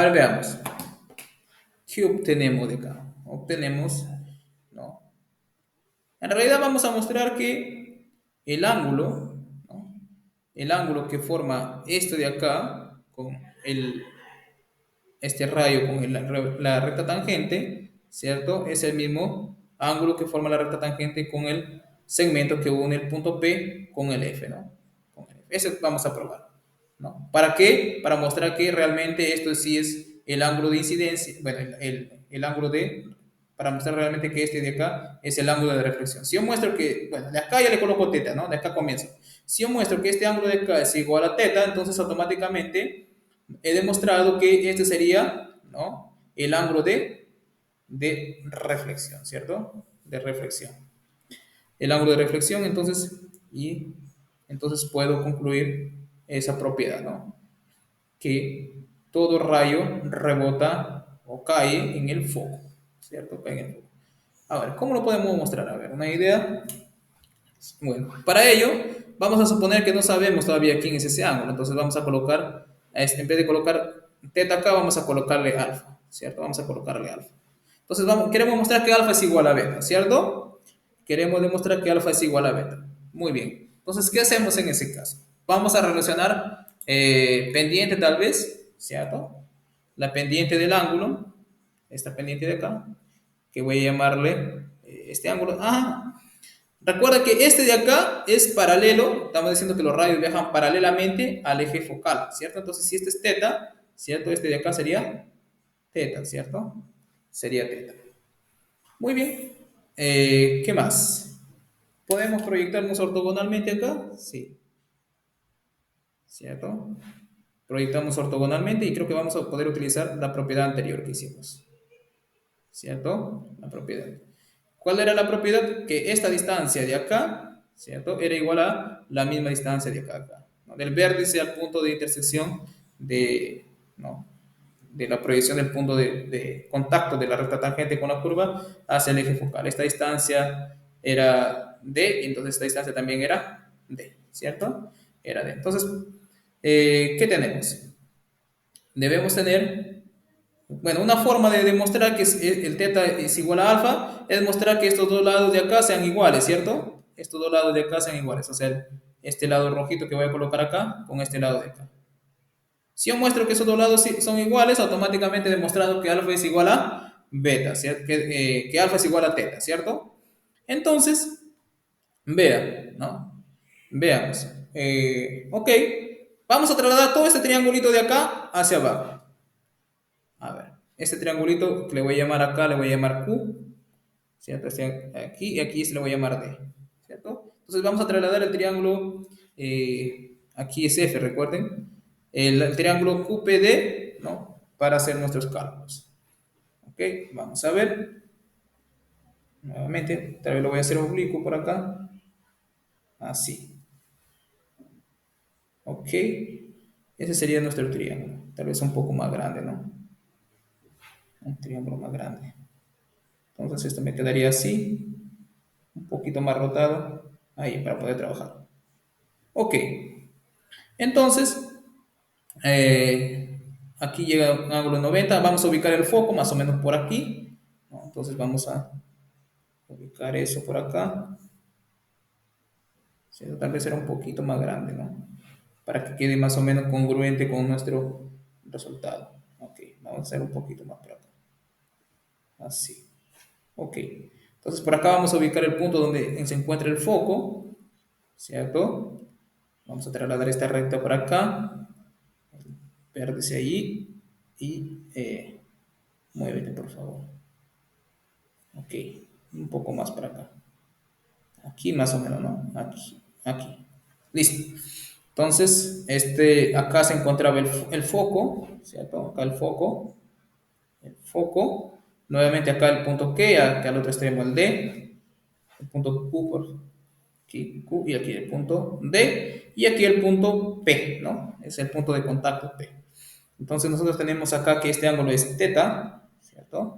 ver, veamos. ¿Qué obtenemos de acá? Obtenemos, ¿no? En realidad vamos a mostrar que el ángulo, ¿no? El ángulo que forma esto de acá, con este rayo con la recta tangente, ¿cierto? Es el mismo ángulo que forma la recta tangente con el segmento que une el punto P con el F, ¿no? Con el F. Eso vamos a probar, ¿no? ¿Para qué? Para mostrar que realmente esto sí es el ángulo de incidencia, bueno, el ángulo de, para mostrar realmente que este de acá es el ángulo de reflexión. Si yo muestro que, bueno, de acá ya le coloco teta, ¿no? De acá comienzo. Si yo muestro que este ángulo de acá es igual a teta, entonces automáticamente he demostrado que este sería, ¿no? El ángulo de reflexión, ¿cierto? De reflexión. El ángulo de reflexión, entonces, y entonces puedo concluir esa propiedad, ¿no? Que todo rayo rebota o cae en el foco, ¿cierto? Cae en el foco. A ver, ¿cómo lo podemos mostrar? A ver, una idea. Bueno, para ello, vamos a suponer que no sabemos todavía quién es ese ángulo. Entonces vamos a colocar, en vez de colocar teta acá, vamos a colocarle alfa, ¿cierto? Vamos a colocarle alfa. Entonces queremos mostrar que alfa es igual a beta, ¿cierto? Queremos demostrar que alfa es igual a beta. Muy bien. Entonces, ¿qué hacemos en ese caso? Vamos a relacionar pendiente tal vez, ¿cierto? La pendiente del ángulo, esta pendiente de acá, que voy a llamarle este ángulo. Ah, recuerda que este de acá es paralelo, estamos diciendo que los rayos viajan paralelamente al eje focal, ¿cierto? Entonces, si este es teta, ¿cierto? Este de acá sería teta, ¿cierto? Sería teta. Muy bien. ¿Qué más? ¿Podemos proyectarnos ortogonalmente acá? Sí, ¿cierto? Proyectamos ortogonalmente y creo que vamos a poder utilizar la propiedad anterior que hicimos, ¿cierto? La propiedad. ¿Cuál era la propiedad? Que esta distancia de acá, ¿cierto? Era igual a la misma distancia de acá, ¿no? Del vértice al punto de intersección de, ¿no? De la proyección del punto de contacto de la recta tangente con la curva hacia el eje focal. Esta distancia era D, entonces esta distancia también era D, ¿cierto? Era D. Entonces, ¿qué tenemos? Debemos tener, bueno, una forma de demostrar que el teta es igual a alfa es mostrar que estos dos lados de acá sean iguales, ¿cierto? Estos dos lados de acá sean iguales, o sea, este lado rojito que voy a colocar acá con este lado de acá. Si yo muestro que esos dos lados son iguales, automáticamente he demostrado que alfa es igual a beta, ¿cierto? Que alfa es igual a teta, ¿cierto? Entonces, vean, ¿no? Veamos. Ok, vamos a trasladar todo este triangulito de acá hacia abajo. A ver, este triangulito que le voy a llamar acá, le voy a llamar Q, ¿cierto? Aquí y aquí se le voy a llamar D, ¿cierto? Entonces vamos a trasladar el triángulo, aquí es F, recuerden, el triángulo QPD, ¿no? Para hacer nuestros cálculos. Ok, vamos a ver, nuevamente, tal vez lo voy a hacer oblicuo por acá, así, ok, ese sería nuestro triángulo, tal vez un poco más grande, ¿no? Un triángulo más grande. Entonces esto me quedaría así, un poquito más rotado, ahí para poder trabajar. Ok, entonces, aquí llega un ángulo de 90, vamos a ubicar el foco más o menos por aquí, ¿no? Entonces vamos a ubicar eso por acá, ¿sí? Tal vez será un poquito más grande, ¿no? Para que quede más o menos congruente con nuestro resultado. Ok, vamos a hacer un poquito más por acá, así. Ok, entonces por acá vamos a ubicar el punto donde se encuentra el foco, ¿cierto? Vamos a trasladar esta recta por acá, pérdese allí y muévete por favor. Ok, un poco más para acá. Aquí más o menos, ¿no? Aquí, aquí. Listo. Entonces, acá se encontraba el foco, ¿cierto? Acá el foco. Nuevamente acá el punto Q, acá al otro extremo el D, el punto Q por aquí, Q, y aquí el punto D, y aquí el punto P, ¿no? Es el punto de contacto P. Entonces nosotros tenemos acá que este ángulo es teta, ¿cierto?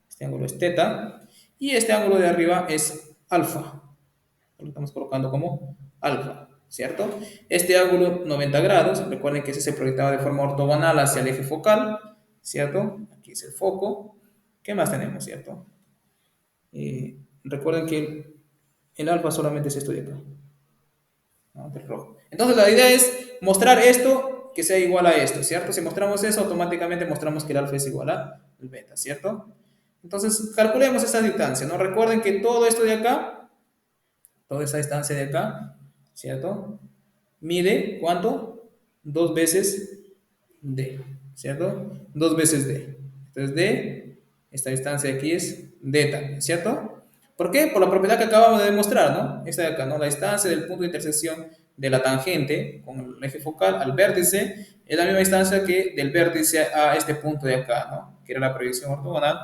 Este ángulo es teta, y este ángulo de arriba es alfa. Lo estamos colocando como alfa, ¿cierto? Este ángulo 90 grados, recuerden que ese se proyectaba de forma ortogonal hacia el eje focal, ¿cierto? Aquí es el foco. ¿Qué más tenemos, cierto? Recuerden que el alfa solamente es esto de acá, ¿no? Del rojo. Entonces la idea es mostrar esto que sea igual a esto, ¿cierto? Si mostramos eso, automáticamente mostramos que el alfa es igual a el beta, ¿cierto? Entonces calculemos esta distancia, ¿no? Recuerden que todo esto de acá, toda esa distancia de acá, ¿cierto? Mide, ¿cuánto? Dos veces D, ¿cierto? Dos veces D. Entonces D, esta distancia aquí es D también, ¿cierto? ¿Por qué? Por la propiedad que acabamos de demostrar, ¿no? Esta de acá, ¿no? La distancia del punto de intersección de la tangente con el eje focal al vértice es la misma distancia que del vértice a este punto de acá, ¿no? Que era la proyección ortogonal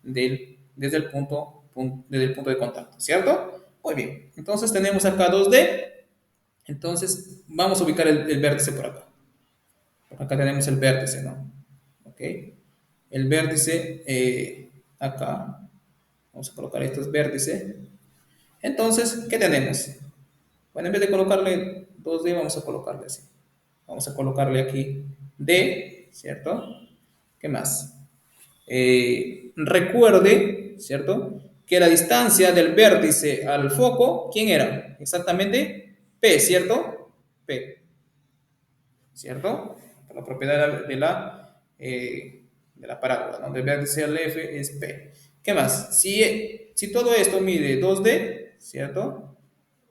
desde el punto de contacto, ¿cierto? Muy bien. Entonces tenemos acá 2D. Entonces vamos a ubicar el vértice por acá. Acá tenemos el vértice, ¿no? ¿Ok? El vértice acá. Vamos a colocar estos vértices. Entonces, ¿qué tenemos? Bueno, en vez de colocarle 2D, vamos a colocarle así. Vamos a colocarle aquí D, ¿cierto? ¿Qué más? Recuerde, ¿cierto? Que la distancia del vértice al foco, ¿quién era? Exactamente P, ¿cierto? P. ¿Cierto? Por la propiedad de la parábola, ¿no? Del vértice al F es P. ¿Qué más? Si todo esto mide 2D, ¿cierto?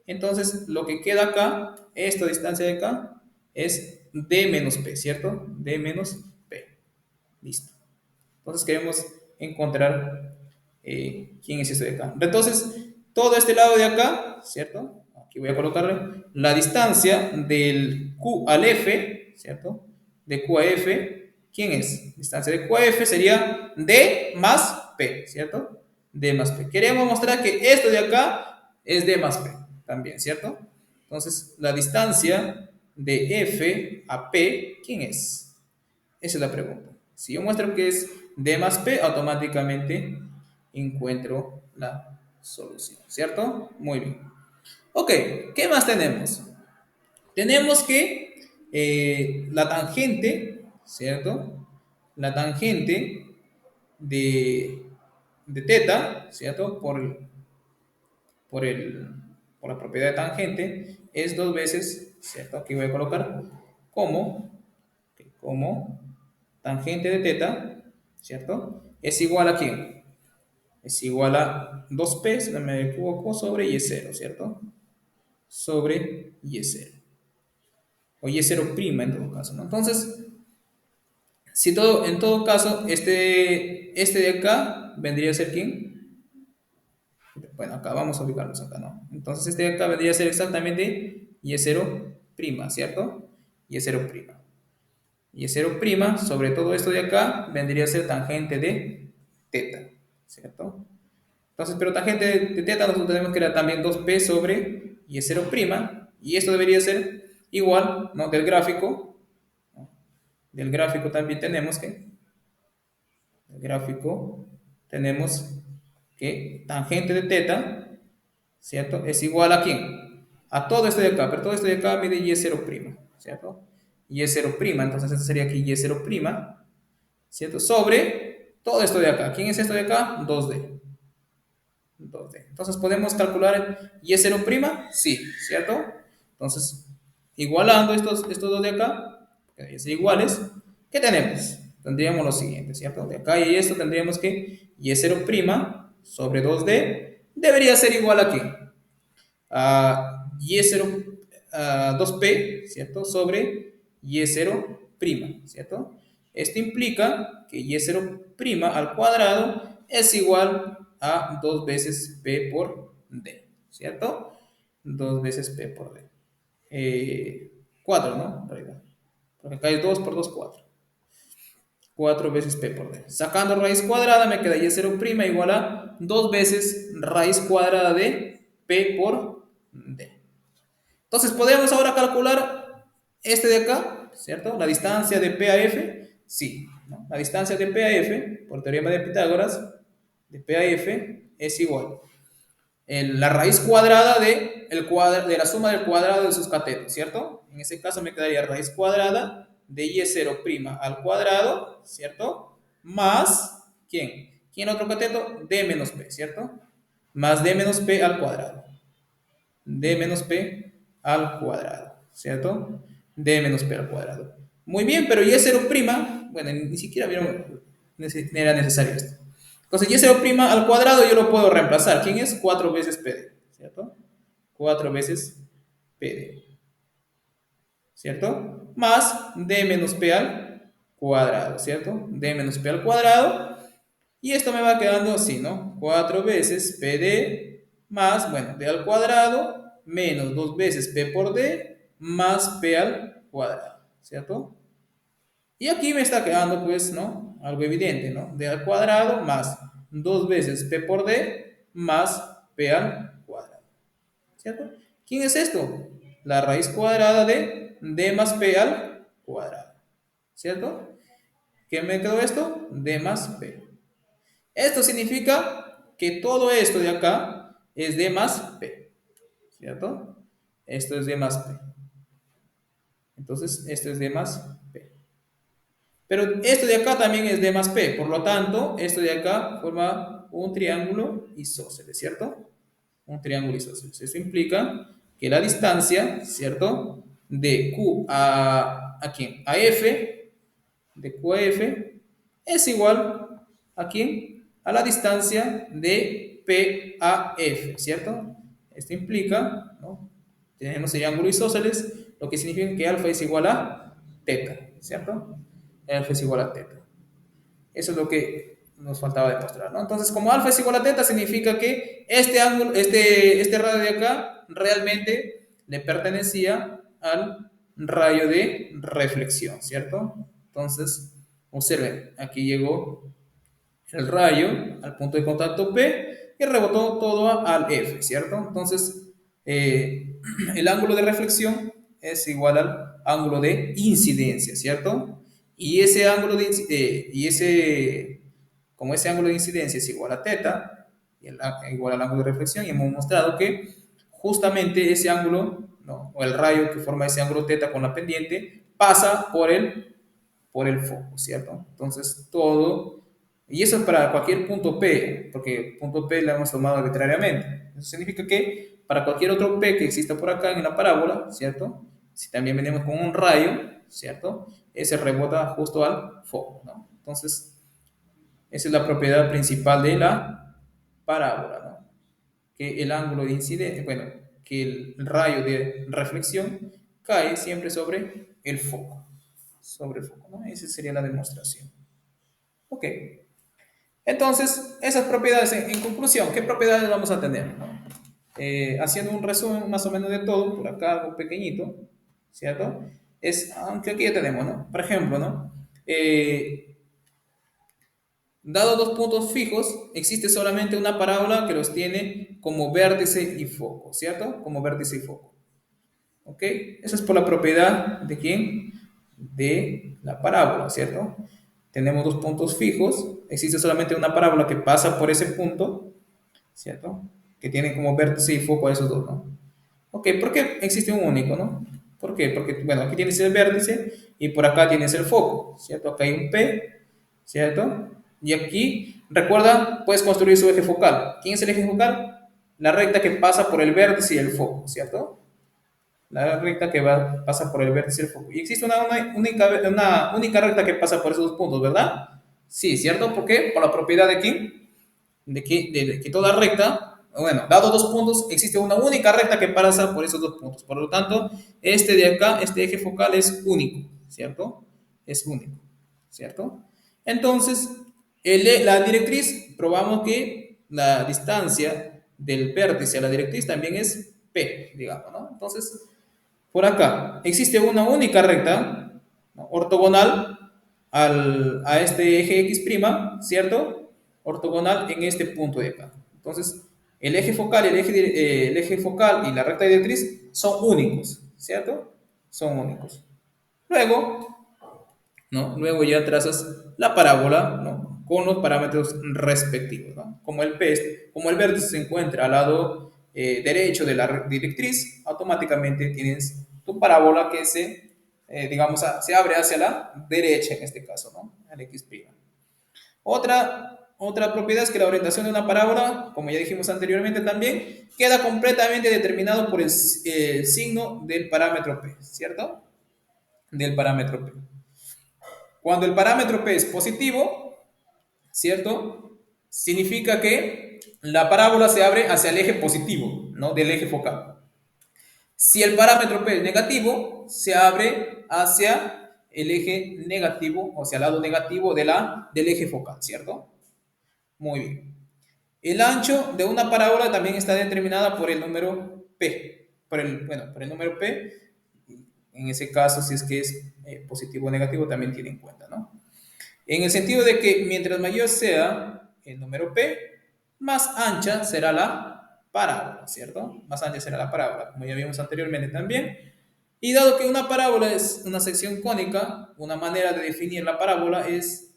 Entonces lo que queda acá, esta distancia de acá, es D menos P, ¿cierto? D menos P. Listo. Entonces queremos encontrar quién es este de acá. Entonces, todo este lado de acá, ¿cierto? Aquí voy a colocarle la distancia del Q al F, ¿cierto? De Q a F, ¿quién es? Distancia de Q a F sería D más P, ¿cierto? D más P. Queremos mostrar que esto de acá es D más P también, ¿cierto? Entonces, la distancia de F a P, ¿quién es? Esa es la pregunta. Si yo muestro que es D más P, automáticamente encuentro la solución, ¿cierto? Muy bien. Ok, ¿qué más tenemos? Tenemos que la tangente, ¿cierto? La tangente de, de teta, ¿cierto? Por, el, por la propiedad de tangente, es dos veces, ¿cierto? Aquí voy a colocar como, como tangente de teta, ¿cierto? Es igual a ¿quién? Es igual a 2p, si no me equivoco, sobre y es 0, ¿cierto? Sobre y es 0. O y es 0' en todo caso, ¿no? Entonces, si todo, en todo caso, este de acá vendría a ser ¿quién? Bueno, acá vamos a ubicarnos acá, ¿no? Entonces, este de acá vendría a ser exactamente y es 0', ¿cierto? Y es 0'. Y es 0' sobre todo esto de acá vendría a ser tangente de teta, ¿cierto? Entonces, pero tangente de teta nosotros tenemos que era también 2p sobre y es 0', y esto debería ser igual, ¿no? Del gráfico, ¿no? Del gráfico también tenemos que, del gráfico tenemos que tangente de teta, ¿cierto? Es igual a ¿quién? A todo esto de acá, pero todo esto de acá mide y es 0', ¿cierto? Y es 0', entonces esto sería aquí y es 0', ¿cierto? Sobre todo esto de acá. ¿Quién es esto de acá? 2D. 2D. Entonces podemos calcular y es 0', sí, ¿cierto? Entonces, igualando estos dos de acá, que son iguales, ¿qué tenemos? Tendríamos lo siguiente, ¿cierto? De acá y esto tendríamos que y es 0' sobre 2D debería ser igual a ¿qué? A y es 0, a 2p, ¿cierto? Sobre y es 0', ¿cierto? Esto implica que y es 0' al cuadrado es igual a 2 veces p por d, ¿cierto? 2 veces p por d. 4, ¿no? En realidad. Porque acá es 2 por 2, 4. 4 veces p por d. Sacando raíz cuadrada me queda y es 0' igual a 2 veces raíz cuadrada de p por d. Entonces podemos ahora calcular este de acá, ¿cierto? La distancia de P a F, sí, ¿no? La distancia de P a F, por teorema de Pitágoras, de P a F es igual la raíz cuadrada de la suma del cuadrado de sus catetos, ¿cierto? En ese caso me quedaría raíz cuadrada de y es 0' al cuadrado, ¿cierto? más, ¿quién? ¿Quién otro cateto? D menos P, ¿cierto? Más D menos P al cuadrado. D menos P al cuadrado, ¿cierto? D menos P al cuadrado. Muy bien, pero Y cero prima, bueno, ni siquiera era necesario esto. Entonces, Y cero prima al cuadrado yo lo puedo reemplazar. ¿Quién es? 4 veces PD, ¿cierto? 4 veces PD, ¿cierto? Más D menos P al cuadrado, ¿cierto? D menos P al cuadrado. Y esto me va quedando así, ¿no? 4 veces PD más, bueno, D al cuadrado menos 2 veces P por D más P al cuadrado, ¿cierto? Y aquí me está quedando, pues, ¿no? Algo evidente, ¿no? D al cuadrado más 2 veces P por D más P al cuadrado, ¿cierto? ¿Quién es esto? La raíz cuadrada de D más P al cuadrado, ¿cierto? ¿Qué me quedó esto? D más P. Esto significa que todo esto de acá es D más P, ¿cierto? Esto es D más P. Entonces, esto es D más P. Pero esto de acá también es D más P, por lo tanto, esto de acá forma un triángulo isósceles, ¿cierto? Un triángulo isósceles. Eso implica que la distancia, ¿cierto? De Q ¿a quién? A F, de Q a F, es igual ¿a quién? A la distancia de P a F, ¿cierto? Esto implica, ¿no? Tenemos triángulo isósceles, lo que significa que alfa es igual a teta, ¿cierto? Alfa es igual a teta. Eso es lo que nos faltaba demostrar, ¿no? Entonces, como alfa es igual a teta, significa que este ángulo, este radio de acá, realmente le pertenecía al rayo de reflexión, ¿cierto? Entonces, observen, aquí llegó el rayo al punto de contacto P y rebotó todo al F, ¿cierto? Entonces, el ángulo de reflexión es igual al ángulo de incidencia, ¿cierto? Y ese ángulo de como ese ángulo de incidencia es igual a teta, igual al ángulo de reflexión, y hemos mostrado que justamente ese ángulo, ¿no? O el rayo que forma ese ángulo teta con la pendiente, pasa por el foco, ¿cierto? Entonces, todo, y eso es para cualquier punto P, porque punto P lo hemos tomado arbitrariamente. Eso significa que para cualquier otro P que exista por acá en la parábola, ¿cierto? Si también venimos con un rayo, ¿cierto? Ese rebota justo al foco, ¿no? Entonces, esa es la propiedad principal de la parábola, ¿no? Que el ángulo de incidencia, bueno, que el rayo de reflexión cae siempre sobre el foco, ¿no? Esa sería la demostración. Ok. Entonces, esas propiedades, en conclusión, ¿qué propiedades vamos a tener? ¿No? Haciendo un resumen más o menos de todo, por acá algo pequeñito, ¿cierto? Aunque aquí ya tenemos, ¿no? Por ejemplo, ¿no? Dado dos puntos fijos, existe solamente una parábola que los tiene como vértice y foco, ¿cierto? Como vértice y foco. ¿Ok? Eso es por la propiedad de quién? De la parábola, ¿cierto? Tenemos dos puntos fijos, existe solamente una parábola que pasa por ese punto, ¿cierto? Que tiene como vértice y foco a esos dos, ¿no? Ok, ¿por qué existe un único, no? ¿Por qué? Porque, bueno, aquí tienes el vértice y por acá tienes el foco, ¿cierto? Acá hay un P, ¿cierto? Y aquí, recuerda, puedes construir su eje focal. ¿Quién es el eje focal? La recta que pasa por el vértice y el foco, ¿cierto? La recta que pasa por el vértice del foco. Y existe una única recta que pasa por esos dos puntos, ¿verdad? Sí, ¿cierto? ¿Por qué? Por la propiedad de quién? De que toda recta, bueno, dado dos puntos, existe una única recta que pasa por esos dos puntos. Por lo tanto, este de acá, este eje focal es único, ¿cierto? Es único, ¿cierto? Entonces, la directriz, probamos que la distancia del vértice a la directriz también es P, digamos, ¿no? Entonces, por acá existe una única recta, ¿no? Ortogonal a este eje X', ¿cierto? Ortogonal en este punto de acá. Entonces, el eje focal y la recta directriz son únicos, ¿cierto? Son únicos. Luego, ¿no? Luego ya trazas la parábola, ¿no? Con los parámetros respectivos, ¿no? Como el vértice se encuentra al lado derecho de la directriz, automáticamente tienes tu parábola que digamos, se abre hacia la derecha en este caso, ¿no? Al X'. Otra propiedad es que la orientación de una parábola, como ya dijimos anteriormente también, queda completamente determinado por el signo del parámetro P, ¿cierto? Del parámetro P. Cuando el parámetro P es positivo, ¿cierto? Significa que la parábola se abre hacia el eje positivo, ¿no? Del eje focal. Si el parámetro P es negativo, se abre hacia el eje negativo, o sea, el lado negativo del eje focal, ¿cierto? Muy bien. El ancho de una parábola también está determinada por el número P, por el número P. En ese caso, si es que es positivo o negativo, también tiene en cuenta, ¿no? En el sentido de que mientras mayor sea el número P, más ancha será la parábola, ¿cierto? Más ancha será la parábola, como ya vimos anteriormente también. Y dado que una parábola es una sección cónica, una manera de definir la parábola es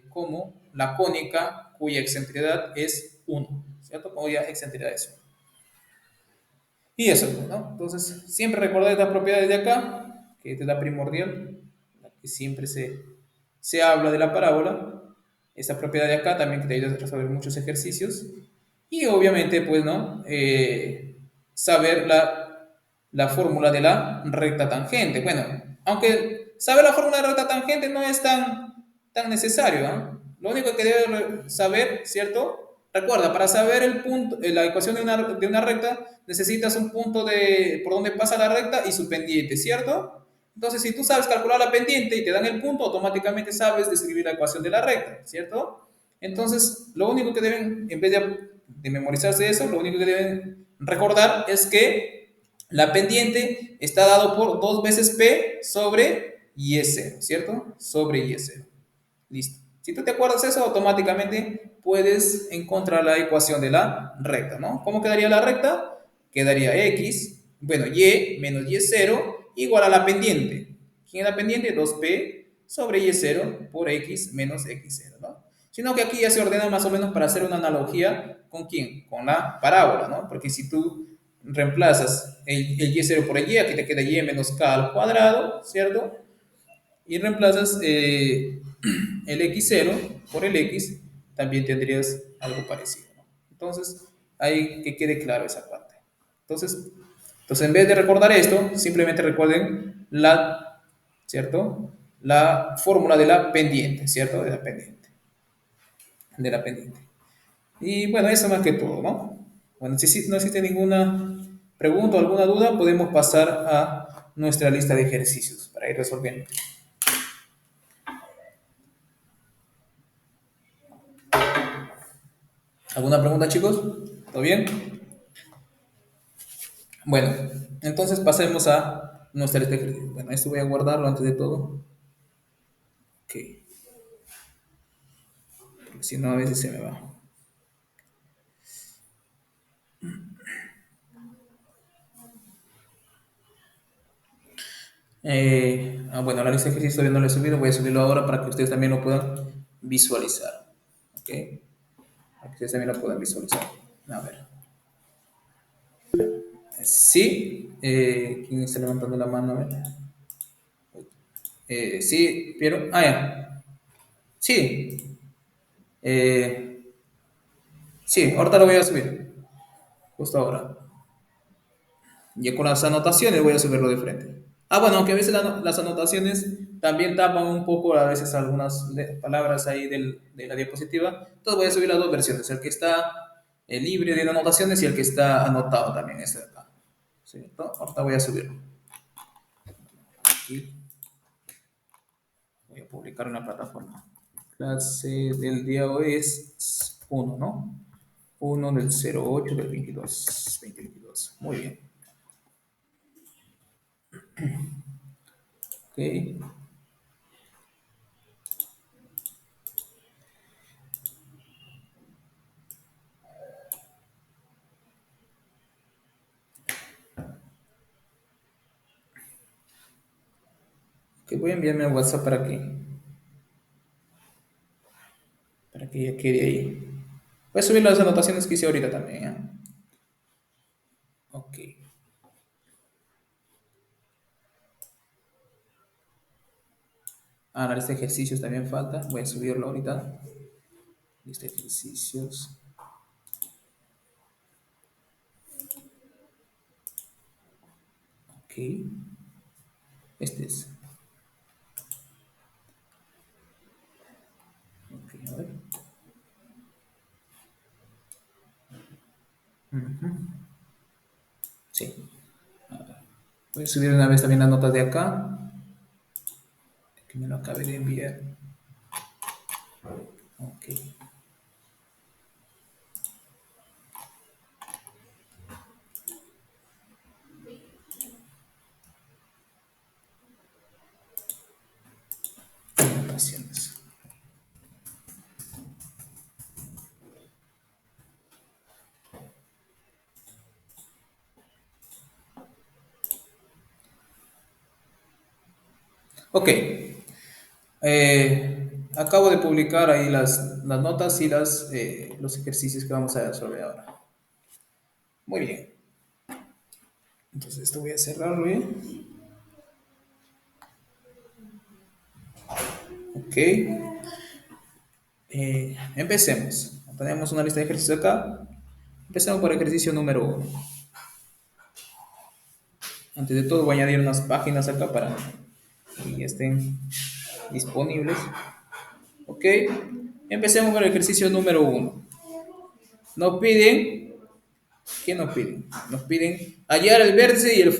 como la cónica cuya excentricidad es 1, ¿cierto? Cuya excentricidad es 1. Y eso, ¿no? Entonces, siempre recordar estas propiedades de acá, que es la primordial, la que siempre se habla de la parábola. Esta propiedad de acá también que te ayuda a resolver muchos ejercicios. Y obviamente, pues, ¿no? Saber la fórmula de la recta tangente. Bueno, aunque saber la fórmula de la recta tangente no es tan necesario, ¿no? Lo único que debes saber, ¿cierto? Recuerda, para saber el punto, la ecuación de una recta, necesitas un punto por donde pasa la recta y su pendiente, ¿cierto? Entonces, si tú sabes calcular la pendiente y te dan el punto, automáticamente sabes describir la ecuación de la recta, ¿cierto? Entonces, lo único que deben, en vez de memorizarse eso, lo único que deben recordar es que la pendiente está dado por 2 veces P sobre Y0, ¿cierto? Sobre Y0. Listo. Si tú te acuerdas eso, automáticamente puedes encontrar la ecuación de la recta, ¿no? ¿Cómo quedaría la recta? Quedaría x, bueno, y menos y0 igual a la pendiente. ¿Quién es la pendiente? 2p sobre y0 por x menos x0, ¿no? Sino que aquí ya se ordena más o menos para hacer una analogía con quién, con la parábola, ¿no? Porque si tú reemplazas el y0 por el y, aquí te queda y menos k al cuadrado, ¿cierto? Y reemplazas el x0 por el x, también tendrías algo parecido, ¿no? Entonces, hay que quede claro esa parte. Entonces, en vez de recordar esto, simplemente recuerden ¿cierto? La fórmula de la pendiente, ¿cierto? De la pendiente. Y bueno, eso más que todo, ¿no? Bueno, si no existe ninguna pregunta o alguna duda, podemos pasar a nuestra lista de ejercicios para ir resolviendo. ¿Alguna pregunta, chicos? ¿Todo bien? Bueno, entonces pasemos a nuestra lista de ejercicios. Bueno, esto voy a guardarlo antes de todo. Ok, porque si no a veces se me va. Bueno, la lista de ejercicios todavía no la he subido, voy a subirlo ahora para que ustedes también lo puedan visualizar. ¿Ok? Para que ustedes también lo puedan visualizar. A ver. Sí, ¿quién está levantando la mano? A ver. Sí, pero. Ah, ya. Sí. Eh, sí, ahorita lo voy a subir. Justo ahora. Ya con las anotaciones voy a subirlo de frente. Bueno, aunque a veces las anotaciones también tapan un poco a veces algunas palabras ahí de la diapositiva. Entonces voy a subir las dos versiones, el que está libre de anotaciones y el que está anotado también, este de acá. ¿Cierto? Ahorita voy a subirlo. Aquí voy a publicar en la plataforma. Clase del día hoy es 1, ¿no? 1 del 08 del 2022. Muy bien. Ok. Ok, voy a enviarme a WhatsApp para que ya quede ahí. Voy a subir las anotaciones que hice ahorita también, ¿eh? Ok. Ah, la lista de ejercicios también falta. Voy a subirlo ahorita. Lista de ejercicios. Ok. Este es. Ok, a ver. Sí. Voy a subir una vez también las notas de acá. Que me lo acabé de enviar. Ok. Anotaciones. Ok. Acabo de publicar ahí las notas y los ejercicios que vamos a resolver ahora. Muy bien. Entonces esto voy a cerrarlo bien. Ok. Empecemos. Tenemos una lista de ejercicios acá. Empecemos por el ejercicio número uno. Antes de todo voy a añadir unas páginas acá para que estén disponibles. Ok. Empecemos con el ejercicio número uno. Nos piden, ¿qué nos piden? Nos piden hallar el vértice y el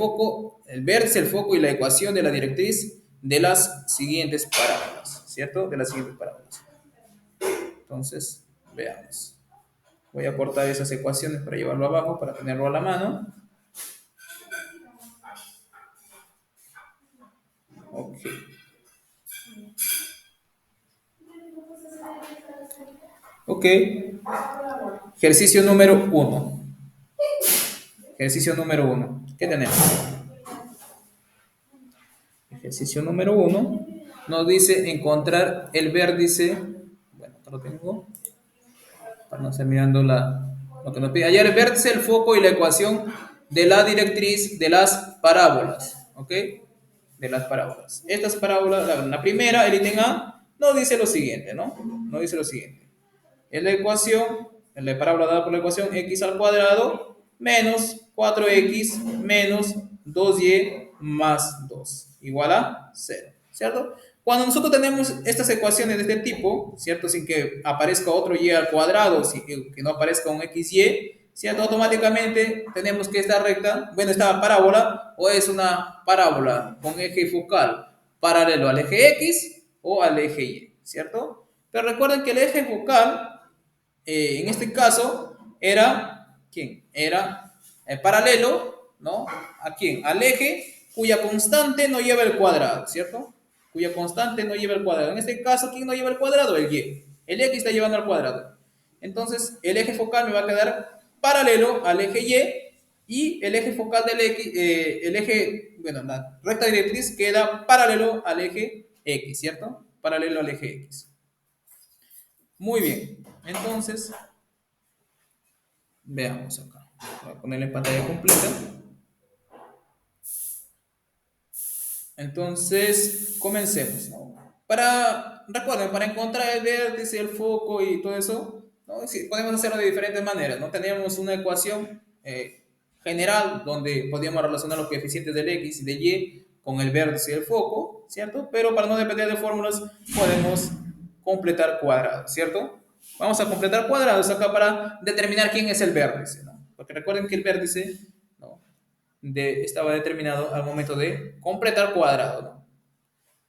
vértice, el foco y la ecuación de la directriz de las siguientes parábolas, ¿cierto? De las siguientes parábolas. Entonces, veamos. Voy a cortar esas ecuaciones para llevarlo abajo, para tenerlo a la mano. Ok. Ok. Ejercicio número uno. Ejercicio número uno. ¿Qué tenemos? Ejercicio número uno nos dice encontrar el vértice. Bueno, acá lo tengo. Para no estar mirando lo que nos pide. Hallar el vértice, el foco y la ecuación de la directriz de las parábolas. ¿Ok? De las parábolas. Estas parábolas, la primera, el ítem A, nos dice lo siguiente, ¿no? Nos dice lo siguiente. En la ecuación, en la parábola dada por la ecuación x al cuadrado menos 4x menos 2y más 2 igual a 0, ¿cierto? Cuando nosotros tenemos estas ecuaciones de este tipo, ¿cierto? Sin que aparezca otro y al cuadrado, sin que no aparezca un xy, ¿cierto? Automáticamente tenemos que esta recta, bueno, esta parábola, o es una parábola con eje focal paralelo al eje x o al eje y, ¿cierto? Pero recuerden que el eje focal en este caso era, ¿quién? Era paralelo, ¿no? ¿A quién? Al eje cuya constante no lleva el cuadrado, ¿cierto? Cuya constante no lleva el cuadrado. En este caso, ¿quién no lleva el cuadrado? El y. El x está llevando al cuadrado. Entonces, el eje focal me va a quedar paralelo al eje y el eje focal del x, el eje, bueno, la recta directriz queda paralelo al eje x, ¿cierto? Paralelo al eje x. Muy bien. Entonces, veamos acá. Voy a ponerle en pantalla completa. Entonces, comencemos, ¿no? Recuerden, para encontrar el vértice, el foco y todo eso, ¿no? Sí, podemos hacerlo de diferentes maneras, ¿no? Teníamos una ecuación general donde podíamos relacionar los coeficientes del x y de y con el vértice y el foco, ¿cierto? Pero para no depender de fórmulas, podemos completar cuadrados, ¿cierto? Vamos a completar cuadrados acá para determinar quién es el vértice, ¿no? Porque recuerden que el vértice, ¿no? Estaba determinado al momento de completar cuadrado, ¿no?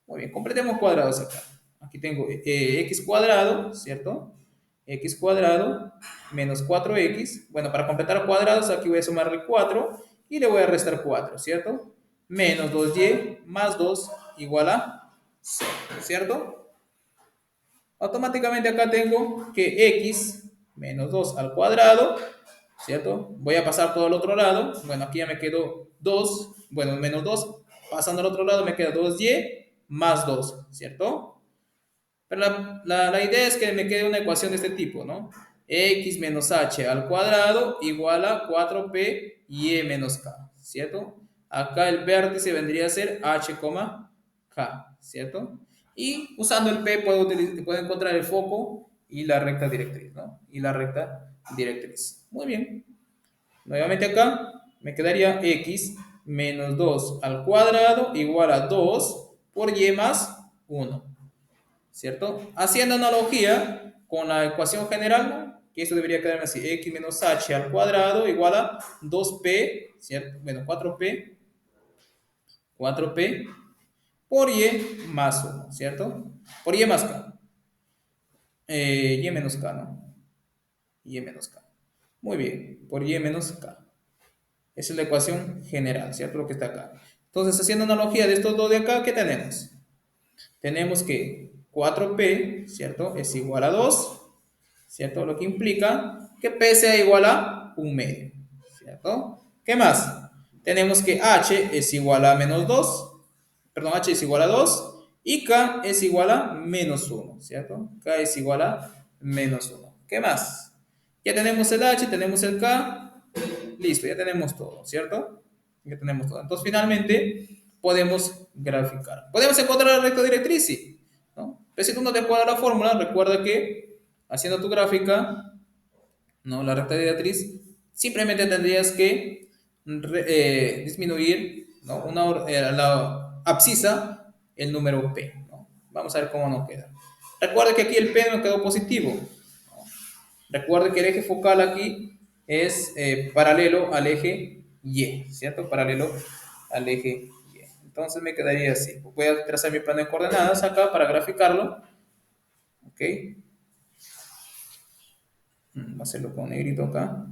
Muy bien, completemos cuadrados acá. Aquí tengo x cuadrado, ¿cierto? X cuadrado menos 4x. Bueno, para completar cuadrados aquí voy a sumarle 4 y le voy a restar 4, ¿cierto? Menos 2y más 2 igual a 0, ¿cierto? Automáticamente acá tengo que x menos 2 al cuadrado, ¿cierto? Voy a pasar todo al otro lado. Bueno, aquí ya me quedó 2, bueno, menos 2. Pasando al otro lado me queda 2y más 2, ¿cierto? Pero la idea es que me quede una ecuación de este tipo, ¿no? X menos h al cuadrado igual a 4p y menos k, ¿cierto? Acá el vértice vendría a ser h, k, ¿cierto? Y usando el P puedo encontrar el foco y la recta directriz, ¿no? Y la recta directriz. Muy bien. Nuevamente acá me quedaría x menos 2 al cuadrado igual a 2 por y más 1, ¿cierto? Haciendo analogía con la ecuación general, ¿no? Que esto debería quedarme así, x menos h al cuadrado igual a 2p, ¿cierto? Bueno, 4p por y más 1, ¿cierto? Por y más k. Y menos k, ¿no? Y menos k. Muy bien, por y menos k. Esa es la ecuación general, ¿cierto? Lo que está acá. Entonces, haciendo analogía de estos dos de acá, ¿qué tenemos? Tenemos que 4p, ¿cierto? Es igual a 2, ¿cierto? Lo que implica que p sea igual a un medio, ¿cierto? ¿Qué más? Tenemos que h es igual a menos 2, perdón, h es igual a 2 y k es igual a menos 1, ¿cierto? K es igual a menos 1. ¿Qué más? Ya tenemos el h, tenemos el k, listo, ya tenemos todo, ¿cierto? Ya tenemos todo. Entonces, finalmente, podemos graficar. ¿Podemos encontrar la recta directriz? Sí, ¿no? Pero si tú no te acuerdas la fórmula, recuerda que haciendo tu gráfica, ¿no? La recta directriz, simplemente tendrías que disminuir, ¿no? La abscisa, el número p, ¿no? Vamos a ver cómo nos queda. Recuerda que aquí el p nos quedó positivo, ¿no? Recuerde que el eje focal aquí es paralelo al eje Y, ¿cierto? Paralelo al eje Y. Entonces me quedaría así. Voy a trazar mi plano de coordenadas acá para graficarlo. ¿Ok? Voy a hacerlo con negrito acá.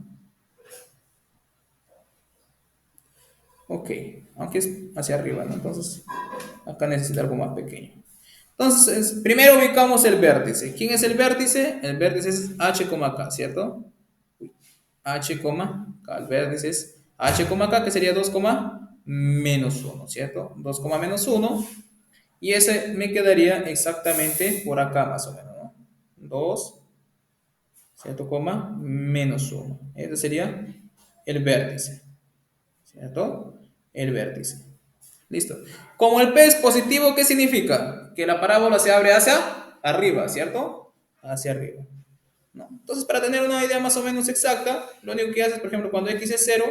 Ok, aunque es hacia arriba, ¿no? Entonces acá necesito algo más pequeño. Entonces, primero ubicamos el vértice. ¿Quién es el vértice? El vértice es H, K, ¿cierto? H, K, el vértice es H, K, que sería 2, menos 1, ¿cierto? 2, menos 1. Y ese me quedaría exactamente por acá más o menos, ¿no? 2, ¿cierto? Menos 1. Ese sería el vértice, ¿cierto? El vértice. Listo. Como el P es positivo, ¿qué significa? Que la parábola se abre hacia arriba, ¿cierto? Hacia arriba, ¿no? Entonces, para tener una idea más o menos exacta, lo único que haces, por ejemplo, cuando x es 0,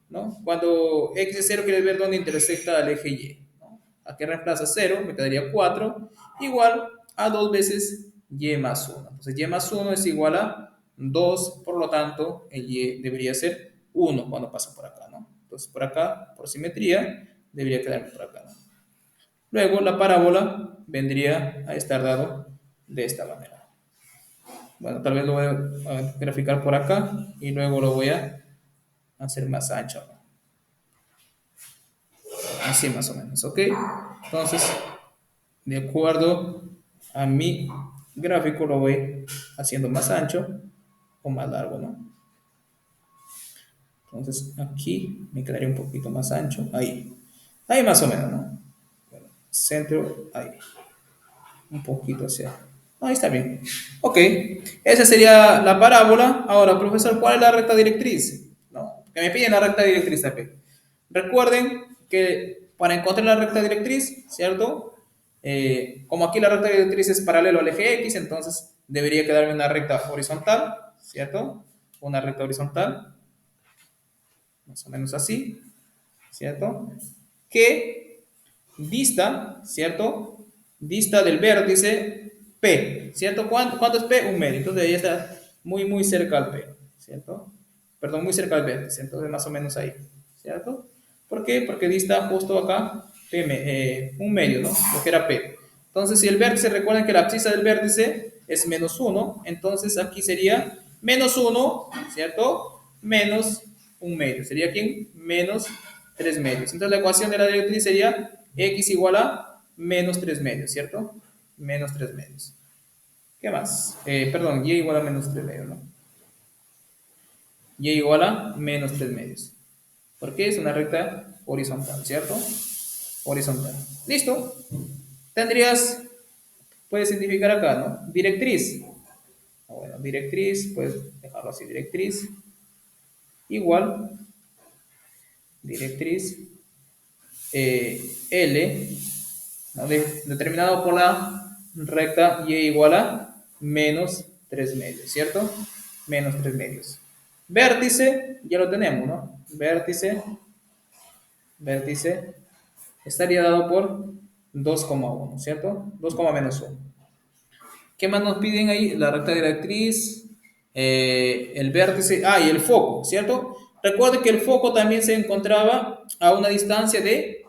¿no? Cuando x es 0, quieres ver dónde intersecta el eje Y, ¿no? Aquí reemplaza 0, me quedaría 4, igual a 2 veces y más 1. Entonces, y más 1 es igual a 2, por lo tanto, el y debería ser 1 cuando pasa por acá, ¿no? Entonces, por acá, por simetría, debería quedarme por acá, ¿no? Luego, la parábola vendría a estar dado de esta manera. Bueno, tal vez lo voy a graficar por acá y luego lo voy a hacer más ancho, ¿no? Así más o menos, ¿ok? Entonces, de acuerdo a mi gráfico, lo voy haciendo más ancho o más largo, ¿no? Entonces, aquí me quedaría un poquito más ancho, ahí. Ahí más o menos, ¿no? Bueno, centro, ahí. Un poquito hacia. Ahí está bien. Ok, esa sería la parábola. Ahora, profesor, ¿cuál es la recta directriz? No, que me piden la recta directriz también. Recuerden que para encontrar la recta directriz, ¿cierto? Como aquí la recta directriz es paralelo al eje X, entonces debería quedarme una recta horizontal, ¿cierto? Una recta horizontal, más o menos así, ¿cierto? Que dista, ¿cierto? Dista del vértice P, ¿cierto? ¿Cuánto es P? Un medio. Entonces ahí está muy, muy cerca al P, ¿cierto? Perdón, muy cerca al vértice. Entonces más o menos ahí, ¿cierto? ¿Por qué? Porque dista justo acá un medio, ¿no? Lo que era P. Entonces, si el vértice, recuerden que la abscisa del vértice es menos 1, entonces aquí sería menos 1, ¿cierto? Menos un medio. ¿Sería quién? Menos 3 medios. Entonces la ecuación de la directriz sería x igual a menos 3 medios, ¿cierto? Menos 3 medios. ¿Qué más? Perdón, y igual a menos 3 medios, ¿no? Y igual a menos 3 medios. Porque es una recta horizontal, ¿cierto? Horizontal. ¿Listo? Tendrías, puedes identificar acá, ¿no? Directriz. Bueno, directriz, puedes dejarlo así, directriz. Igual, directriz L, ¿no? Determinado por la recta y igual a menos 3 medios, ¿cierto? Menos 3 medios. Vértice, ya lo tenemos, ¿no? Vértice estaría dado por 2,1, ¿cierto? 2, menos 1. ¿Qué más nos piden ahí? La recta directriz, el vértice, y el foco, ¿cierto? Recuerde que el foco también se encontraba a una distancia ¿de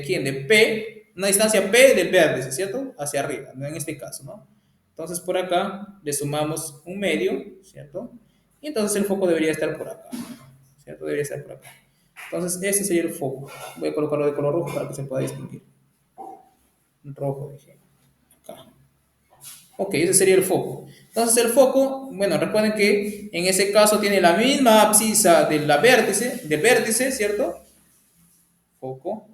quién? De P, una distancia P del vértice, ¿cierto? Hacia arriba, ¿no? En este caso, ¿no? Entonces por acá le sumamos un medio, ¿cierto? Y entonces el foco debería estar por acá, ¿cierto? Debería estar por acá. Entonces ese sería el foco. Voy a colocarlo de color rojo para que se pueda distinguir. Rojo, dije. Acá. Ok, ese sería el foco. Entonces el foco, bueno, recuerden que en ese caso tiene la misma abscisa del vértice, ¿cierto? Foco.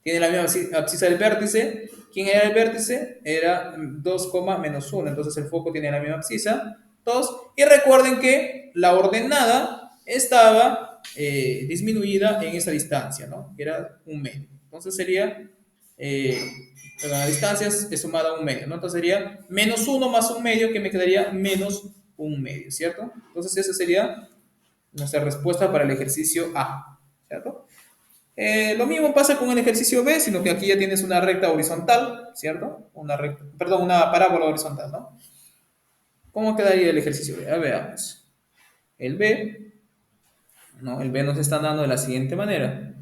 Tiene la misma abscisa del vértice. ¿Quién era el vértice? Era 2, menos 1. Entonces el foco tiene la misma abscisa. 2. Y recuerden que la ordenada estaba disminuida en esa distancia, ¿no? Que era un medio. Entonces sería, la distancia es sumada a un medio, ¿no? Entonces sería menos 1 más un medio, que me quedaría menos un medio, ¿cierto? Entonces esa sería nuestra respuesta para el ejercicio A, ¿cierto? Lo mismo pasa con el ejercicio B, sino que aquí ya tienes una recta horizontal, ¿cierto? Perdón, una parábola horizontal, ¿no? ¿Cómo quedaría el ejercicio B? A ver, veamos. El B, ¿no? El B nos está dando de la siguiente manera.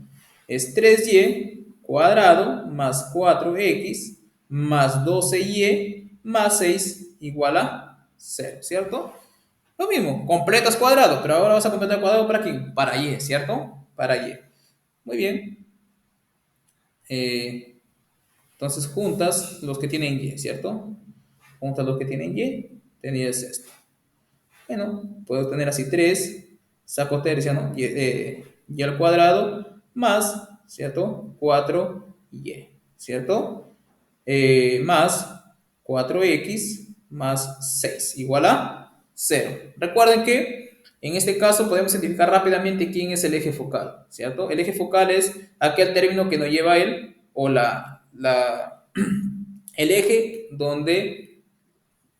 Es 3y cuadrado más 4x más 12y más 6 igual a 0, ¿cierto? Lo mismo, completas cuadrado, pero ahora vas a completar cuadrado ¿para quién? Para y, ¿cierto? Para y. Muy bien. Entonces juntas los que tienen y, ¿cierto? Juntas los que tienen y, tenías esto. Bueno, puedo tener así 3, saco tercia, ¿no? Y al cuadrado más, ¿cierto? 4y, ¿cierto? Más 4x más 6 igual a 0. Recuerden que en este caso podemos identificar rápidamente quién es el eje focal, ¿cierto? El eje focal es aquel término que nos lleva a él, o el eje donde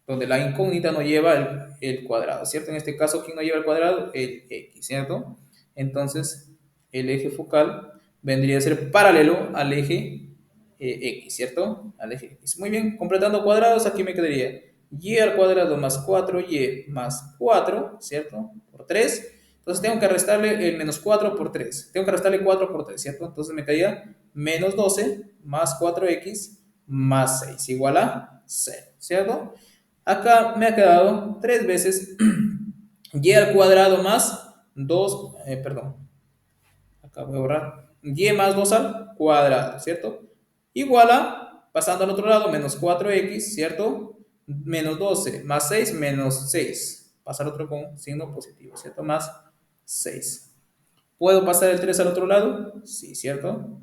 la incógnita no lleva el cuadrado, ¿cierto? En este caso, ¿quién no lleva el cuadrado? El x, ¿cierto? Entonces, el eje focal vendría a ser paralelo al eje x, ¿cierto? Al eje x. Muy bien, completando cuadrados, aquí me quedaría y al cuadrado más 4y más 4, ¿cierto? Por 3. Entonces tengo que restarle el menos 4 por 3. Tengo que restarle 4 por 3, ¿cierto? Entonces me quedaría menos 12 más 4x más 6 igual a 0, ¿cierto? Acá me ha quedado 3 veces y al cuadrado más 2, perdón, acá voy a borrar, y más 2 al cuadrado, ¿cierto? Igual a, pasando al otro lado, menos 4x, ¿cierto? Menos 12 más 6 menos 6. Pasar otro con signo positivo, ¿cierto? Más 6. ¿Puedo pasar el 3 al otro lado? Sí, ¿cierto?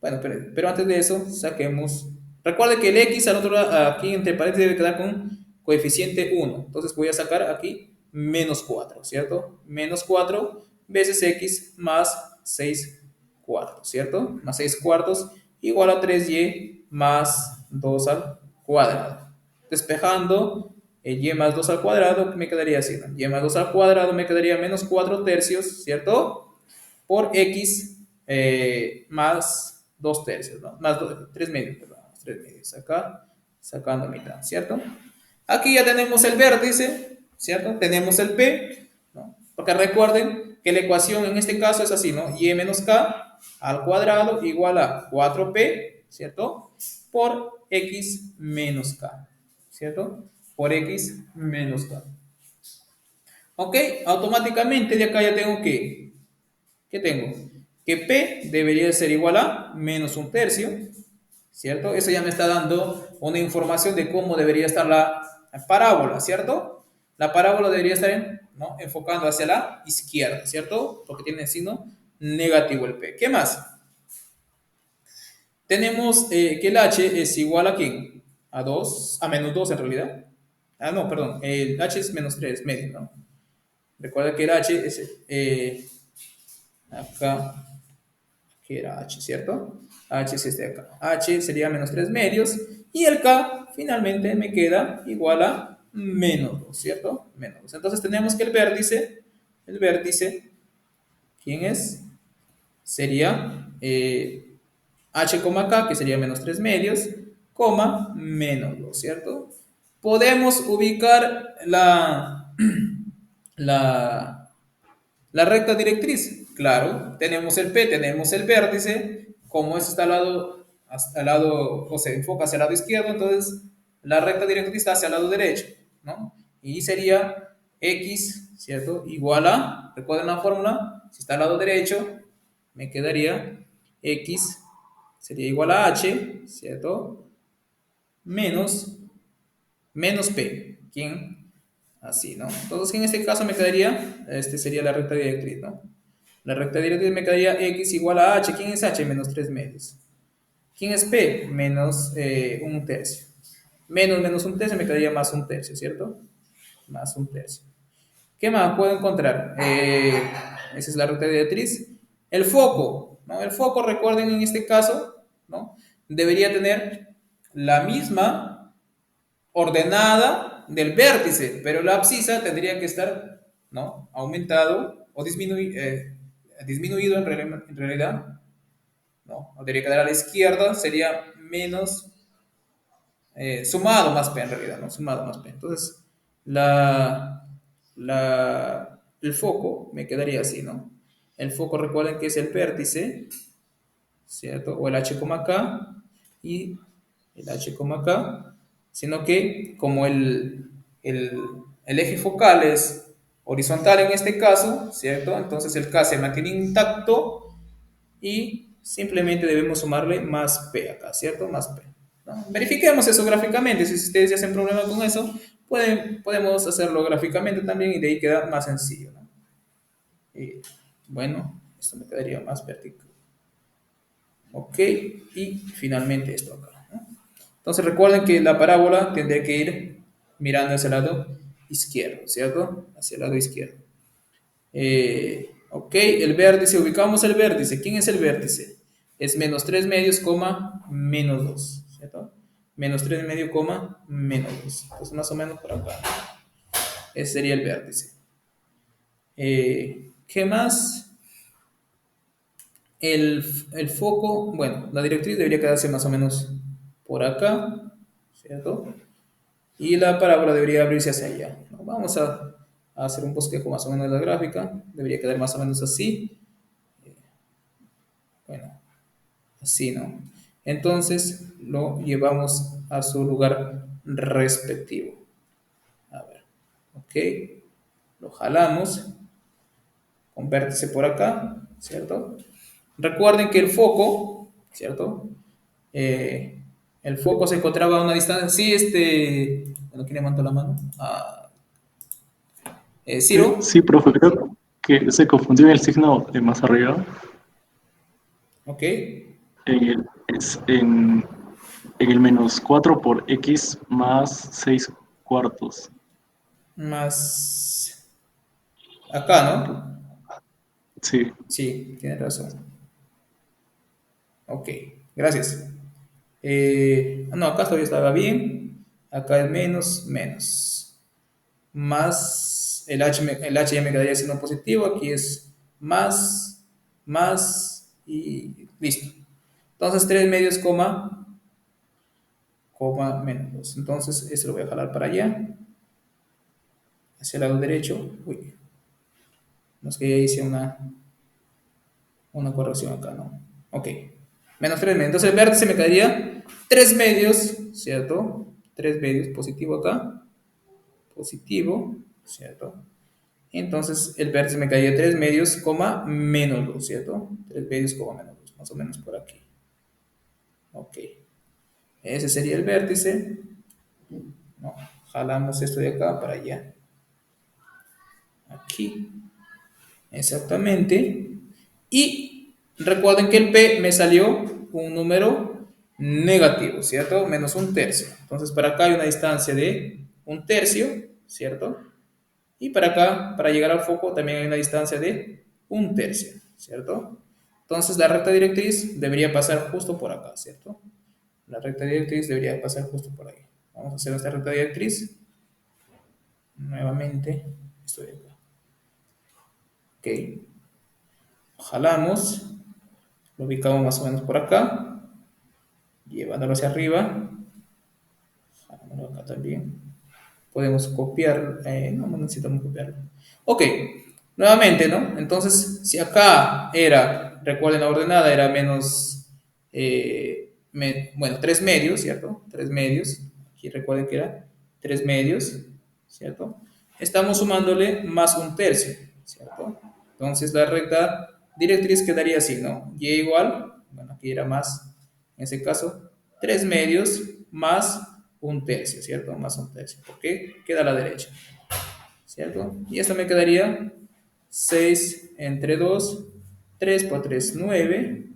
Bueno, pero antes de eso, saquemos. Recuerde que el x al otro lado, aquí entre paréntesis debe quedar con coeficiente 1. Entonces voy a sacar aquí menos 4, ¿cierto? Menos 4 veces x más 6 cuartos, ¿cierto? Más 6 cuartos igual a 3y más 2 al cuadrado. Despejando y más 2 al cuadrado, me quedaría así, ¿no? Y más 2 al cuadrado me quedaría menos 4 tercios, ¿cierto? Por x más 2 tercios, ¿no? Más 3 medios, perdón, 3 medios. Acá, sacando mitad, ¿cierto? Aquí ya tenemos el vértice, ¿cierto? Tenemos el P, ¿no? Porque recuerden que la ecuación en este caso es así, ¿no? Y menos k al cuadrado igual a 4p, ¿cierto? Por x menos k, ¿cierto? Por x menos k. Ok, automáticamente de acá ya tengo que, ¿qué tengo? Que P debería ser igual a menos un tercio, ¿cierto? Eso ya me está dando una información de cómo debería estar la parábola, ¿cierto? La parábola debería estar, ¿no? Enfocando hacia la izquierda, ¿cierto? Porque tiene signo negativo el P. ¿Qué más? Tenemos que el H es igual a ¿quién? A 2, a menos 2 en realidad. Ah, no, perdón, el H es menos 3 medio, ¿no? Recuerda que el H es acá, que era H, ¿cierto? H es este de acá. H sería menos 3 medios. Y el K finalmente me queda igual a menos 2, ¿cierto? Menos 2. Entonces tenemos que el vértice, ¿quién es? Sería H, K, que sería menos 3 medios, coma, menos 2, ¿cierto? Podemos ubicar la, la recta directriz. Claro, tenemos el P, tenemos el vértice, como es hasta el lado, o se enfoca hacia el lado izquierdo, entonces la recta directriz está hacia el lado derecho, ¿no? Y sería X, ¿cierto? Igual a, recuerden la fórmula, si está al lado derecho, me quedaría X sería igual a H, ¿cierto? Menos, menos P. ¿Quién? Así, ¿no? Entonces, en este caso me quedaría, este sería la recta directriz, ¿no? La recta directriz me quedaría X igual a H. ¿Quién es H? Menos 3 medios. ¿Quién es P? Menos un tercio. Menos un tercio me quedaría más un tercio, ¿cierto? Más un tercio. ¿Qué más puedo encontrar? Esa es la recta directriz. El foco, ¿no? El foco, recuerden en este caso, ¿no? Debería tener la misma ordenada del vértice, pero la abscisa tendría que estar, ¿no? Aumentado o disminuido en realidad, ¿no? O debería quedar a la izquierda, sería menos, sumado más P en realidad, ¿no? Sumado más P. Entonces, el foco me quedaría así, ¿no? El foco, recuerden que es el vértice, ¿cierto? O el H, K y el H, K, sino que como el, el eje focal es horizontal en este caso, ¿cierto? Entonces el K se mantiene intacto y simplemente debemos sumarle más P acá, ¿cierto? Más P, ¿no? Verifiquemos eso gráficamente. Si ustedes ya hacen problema con eso, podemos hacerlo gráficamente también y de ahí queda más sencillo, ¿no? Y, bueno, esto me quedaría más vertical. Ok, y finalmente esto acá, ¿no? Entonces recuerden que la parábola tendría que ir mirando hacia el lado izquierdo, ¿cierto? Hacia el lado izquierdo. Ok, el vértice, ubicamos el vértice. ¿Quién es el vértice? Es menos 3 medios, coma, menos 2, ¿cierto? Menos 3 medio, coma, menos 2. Entonces más o menos por acá. Ese sería el vértice. ¿Qué más? El foco, bueno, la directriz debería quedarse más o menos por acá, ¿cierto? Y la parábola debería abrirse hacia allá, ¿no? Vamos a hacer un bosquejo más o menos de la gráfica. Debería quedar más o menos así. Bueno, así, ¿no? Entonces lo llevamos a su lugar respectivo. A ver, ok. Lo jalamos con vértice por acá, ¿cierto? Recuerden que el foco, ¿cierto? Eh, el foco se encontraba a una distancia. Sí, bueno, ¿quién levantó la mano? Ciro. Sí, profe, creo que se confundió el signo de más arriba. Ok. Es en el menos 4 por x más 6 cuartos. Más acá, ¿no? Sí, Sí, tienes razón. Ok, gracias. No, acá todavía estaba bien. Acá es menos, menos. Más el H ya me quedaría siendo positivo. Aquí es más, más y listo. Entonces 3 medios, coma, menos 2. Entonces esto lo voy a jalar para allá, hacia el lado derecho. Uy, no es que ya hice una corrección acá, ¿no? Ok, menos 3 medios. Entonces el vértice me quedaría 3 medios, ¿cierto? 3 medios, positivo acá, positivo, ¿cierto? Entonces el vértice me quedaría 3 medios, coma, menos 2, ¿cierto? 3 medios, coma, menos 2, más o menos por aquí. Ok, ese sería el vértice, ¿no? Jalamos esto de acá para allá, aquí, exactamente. Y recuerden que el P me salió un número negativo, ¿cierto? Menos un tercio. Entonces para acá hay una distancia de un tercio, ¿cierto? Y para acá, para llegar al foco, también hay una distancia de un tercio, ¿cierto? Entonces la recta directriz debería pasar justo por acá, ¿cierto? La recta directriz debería pasar justo por ahí. Vamos a hacer esta recta directriz. Nuevamente, estoy acá. Ok. Jalamos. Lo ubicamos más o menos por acá. Llevándolo hacia arriba. Jalámoslo acá también. Podemos copiar. No necesitamos copiarlo. Ok. Nuevamente, ¿no? Entonces, si acá era, recuerden la ordenada, era menos, bueno, 3 medios, ¿cierto? 3 medios. Aquí recuerden que era 3 medios, ¿cierto? Estamos sumándole más un tercio, ¿cierto? Entonces la recta directriz quedaría así, ¿no? Y igual, bueno, aquí era más, en ese caso, 3 medios más un tercio, ¿cierto? Más un tercio, porque queda a la derecha, ¿cierto? Y esto me quedaría 6 entre 2, 3 por 3 9,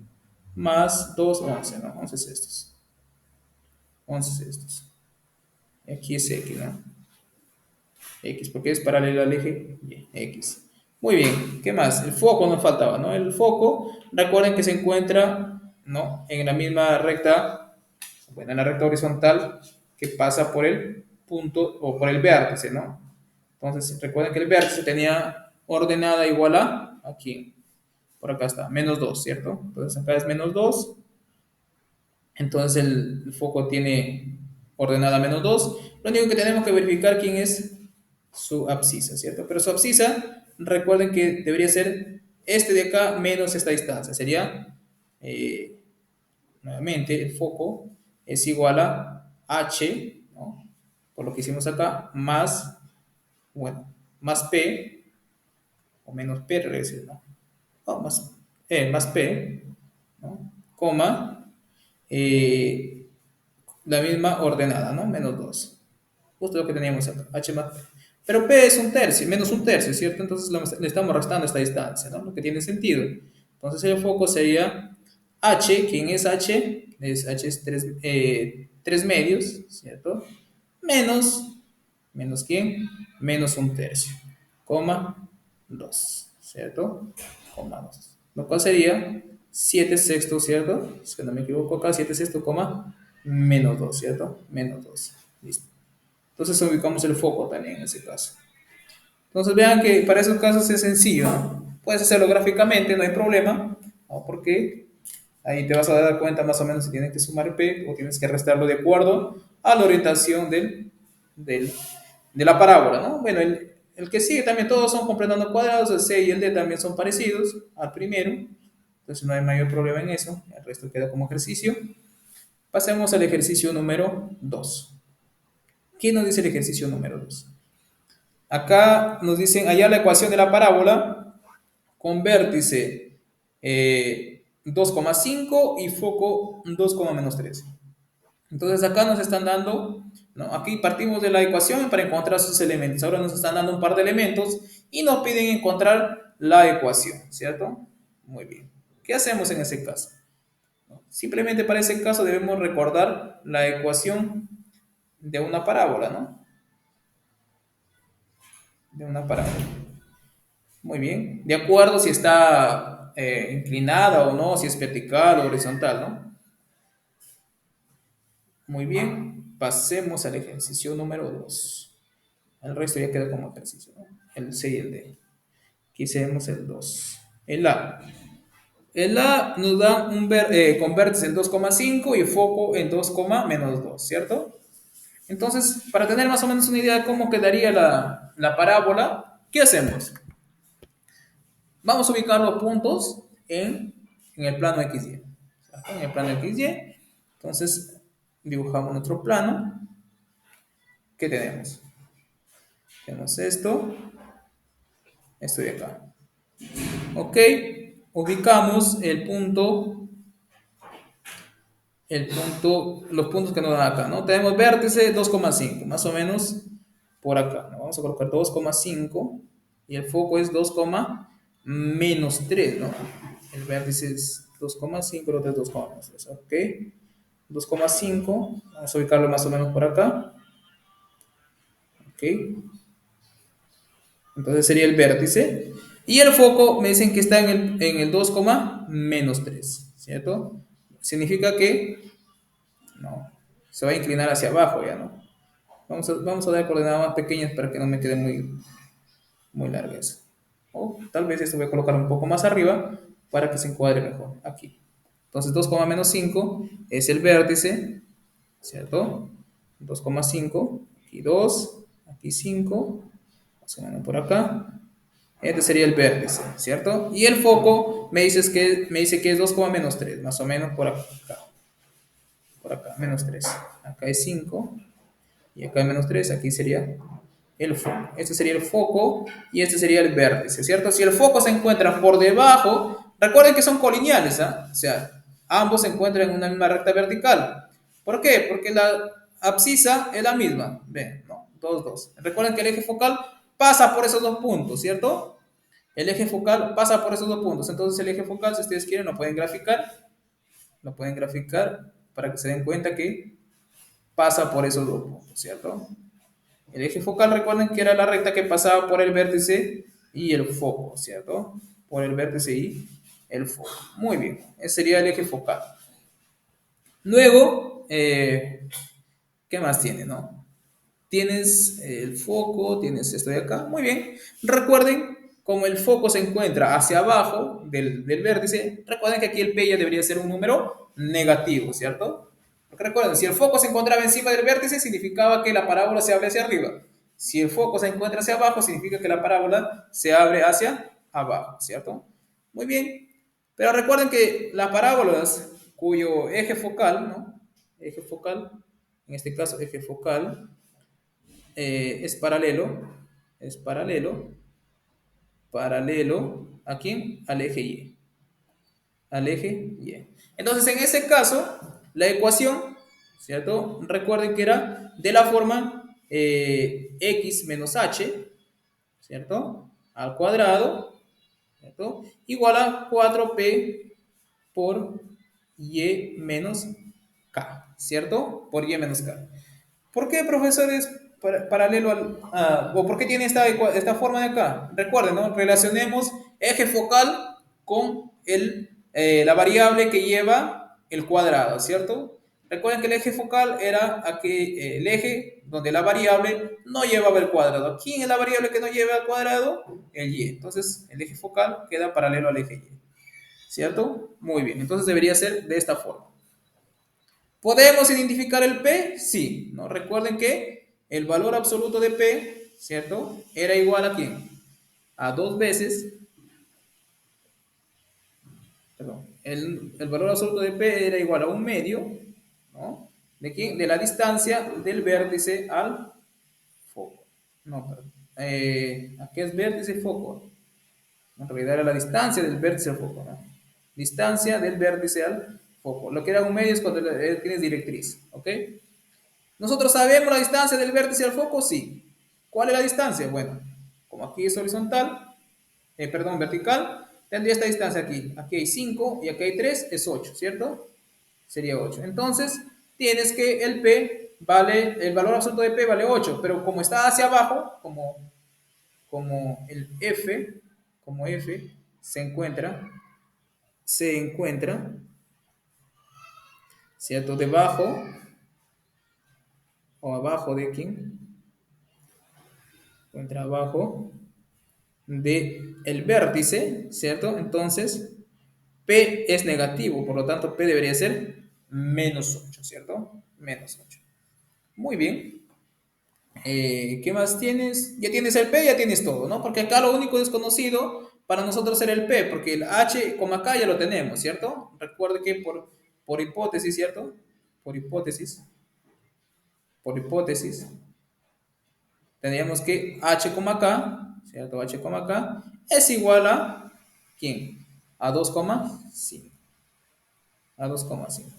más 2 11, ¿no? 11 sextos. 11 sextos. Aquí es X, ¿no? X, porque es paralelo al eje Y, X. Muy bien, ¿qué más? El foco nos faltaba, ¿no? El foco, recuerden que se encuentra, ¿no? En la misma recta, bueno, en la recta horizontal que pasa por el punto o por el vértice, ¿no? Entonces, recuerden que el vértice tenía ordenada igual a aquí. Por acá está, menos 2, ¿cierto? Entonces acá es menos 2. Entonces el foco tiene ordenada menos 2. Lo único que tenemos que verificar quién es su abscisa, ¿cierto? Pero su abscisa, recuerden que debería ser este de acá menos esta distancia. Sería, eh, nuevamente, el foco es igual a h, ¿no? Por lo que hicimos acá, más, bueno, más p, o menos p, debe decir, ¿no? Más, más p, ¿no? Coma, eh, la misma ordenada, ¿no? Menos 2. Justo lo que teníamos acá, h más p. Pero p es un tercio, menos un tercio, ¿cierto? Entonces le estamos restando esta distancia, ¿no? Lo que tiene sentido. Entonces el foco sería h, ¿quién es h? H es 3 medios, ¿cierto? Menos, ¿menos quién? Menos un tercio, coma 2, ¿cierto? Coma 2. Lo cual sería 7 sextos, ¿cierto? Si no me equivoco acá, 7 sextos, coma menos 2, ¿cierto? Menos 2. Listo. Entonces ubicamos el foco también en ese caso. Entonces vean que para esos casos es sencillo, ¿no? Puedes hacerlo gráficamente, no hay problema, ¿no? Porque ahí te vas a dar cuenta más o menos si tienes que sumar P o tienes que restarlo de acuerdo a la orientación del, de la parábola, ¿no? Bueno, el que sigue también todos son completando cuadrados, el C y el D también son parecidos al primero, entonces no hay mayor problema en eso, el resto queda como ejercicio. Pasemos al ejercicio número 2. ¿Qué nos dice el ejercicio número 2? Acá nos dicen hallar la ecuación de la parábola con vértice 2,5 y foco 2,-3. Entonces acá nos están dando, ¿no? Aquí partimos de la ecuación para encontrar sus elementos. Ahora nos están dando un par de elementos y nos piden encontrar la ecuación, ¿cierto? Muy bien. ¿Qué hacemos en ese caso? Simplemente para ese caso debemos recordar la ecuación de una parábola, ¿no? De una parábola. Muy bien. De acuerdo si está inclinada o no, si es vertical o horizontal, ¿no? Muy bien. Pasemos al ejercicio número 2. El resto ya queda como ejercicio, ¿no? El C y el D. Aquí hacemos el 2. El A. El A nos da con vértice en 2,5 y foco en 2, menos 2, ¿cierto? Entonces, para tener más o menos una idea de cómo quedaría la parábola, ¿qué hacemos? Vamos a ubicar los puntos en el plano XY. En el plano XY. Entonces, dibujamos nuestro plano. ¿Qué tenemos? Tenemos esto de acá. Ok, ubicamos los puntos que nos dan acá, ¿no? Tenemos vértice 2,5, más o menos por acá, ¿no? Vamos a colocar 2,5 y el foco es 2, -3, ¿no? El vértice es 2,5, el otro es 2,3, ¿ok? 2,5, vamos a ubicarlo más o menos por acá, ¿ok? Entonces sería el vértice. Y el foco me dicen que está en el 2, menos 3, ¿cierto? Significa que no, se va a inclinar hacia abajo ya, ¿no? Vamos a dar coordenadas más pequeñas para que no me quede muy larga eso. O tal vez esto voy a colocar un poco más arriba para que se encuadre mejor aquí. Entonces 2, menos 5 es el vértice, ¿cierto? 2,5, aquí 2, aquí 5, más o menos por acá. Este sería el vértice, ¿cierto? Y el foco me dice que es 2, menos 3, más o menos por acá, menos 3. Acá es 5 y acá es menos 3, aquí sería el foco. Este sería el foco y este sería el vértice, ¿cierto? Si el foco se encuentra por debajo, recuerden que son colineales, ¿ah? O sea, ambos se encuentran en una misma recta vertical. ¿Por qué? Porque la abscisa es la misma. Ven, no, 2, 2. Recuerden que el eje focal pasa por esos dos puntos, ¿cierto? El eje focal pasa por esos dos puntos. Entonces el eje focal, si ustedes quieren, lo pueden graficar para que se den cuenta que pasa por esos dos puntos, ¿cierto? El eje focal, recuerden que era la recta que pasaba por el vértice y el foco, ¿cierto? Por el vértice y el foco. Muy bien, ese sería el eje focal. Luego, ¿qué más tiene, no? Tienes el foco, tienes esto de acá. Muy bien. Recuerden, como el foco se encuentra hacia abajo del vértice, recuerden que aquí el P ya debería ser un número negativo, ¿cierto? Porque recuerden, si el foco se encontraba encima del vértice, significaba que la parábola se abre hacia arriba. Si el foco se encuentra hacia abajo, significa que la parábola se abre hacia abajo, ¿cierto? Muy bien. Pero recuerden que las parábolas cuyo eje focal, ¿no? Eje focal, en este caso eje focal, es paralelo, paralelo, ¿a quién? Al eje Y, al eje Y. Entonces, en ese caso, la ecuación, ¿cierto? Recuerden que era de la forma x menos h, ¿cierto? Al cuadrado, ¿cierto? Igual a 4p por y menos k, ¿cierto? Por y menos k. ¿Por qué, profesor, es paralelo o por qué tiene esta forma de acá? Recuerden, ¿no? Relacionemos eje focal con la variable que lleva el cuadrado, ¿cierto? Recuerden que el eje focal era aquí, el eje donde la variable no llevaba el cuadrado. ¿Quién es la variable que no lleva el cuadrado? El y. Entonces, el eje focal queda paralelo al eje y, ¿cierto? Muy bien, entonces debería ser de esta forma. ¿Podemos identificar el P? Sí, ¿no? Recuerden que el valor absoluto de P, ¿cierto? Era igual a ¿quién? A dos veces, perdón, el valor absoluto de P era igual a un medio, ¿no? ¿De quién? De la distancia del vértice al foco. No, perdón. Aquí es vértice y foco. En realidad era la distancia del vértice al foco, ¿no? Distancia del vértice al foco. Lo que era un medio es cuando tienes directriz, ¿ok? ¿Nosotros sabemos la distancia del vértice al foco? Sí. ¿Cuál es la distancia? Bueno, como aquí es horizontal, perdón, vertical, tendría esta distancia aquí. Aquí hay 5 y aquí hay 3, es 8, ¿cierto? Sería 8. Entonces, tienes que el P vale, el valor absoluto de P vale 8, pero como está hacia abajo, como el F, como F se encuentra, ¿cierto? Debajo o abajo de quién? Encuentra abajo de el vértice, ¿cierto? Entonces, P es negativo, por lo tanto, P debería ser menos 8, ¿cierto? Menos 8. Muy bien. ¿Qué más tienes? Ya tienes el P, ya tienes todo, ¿no? Porque acá lo único desconocido para nosotros era el P, porque el H, acá ya lo tenemos, ¿cierto? Recuerde que por hipótesis, ¿cierto? Por hipótesis, por hipótesis, tendríamos que H, K, ¿cierto? H, K es igual a ¿quién? A 2,5. A 2,5.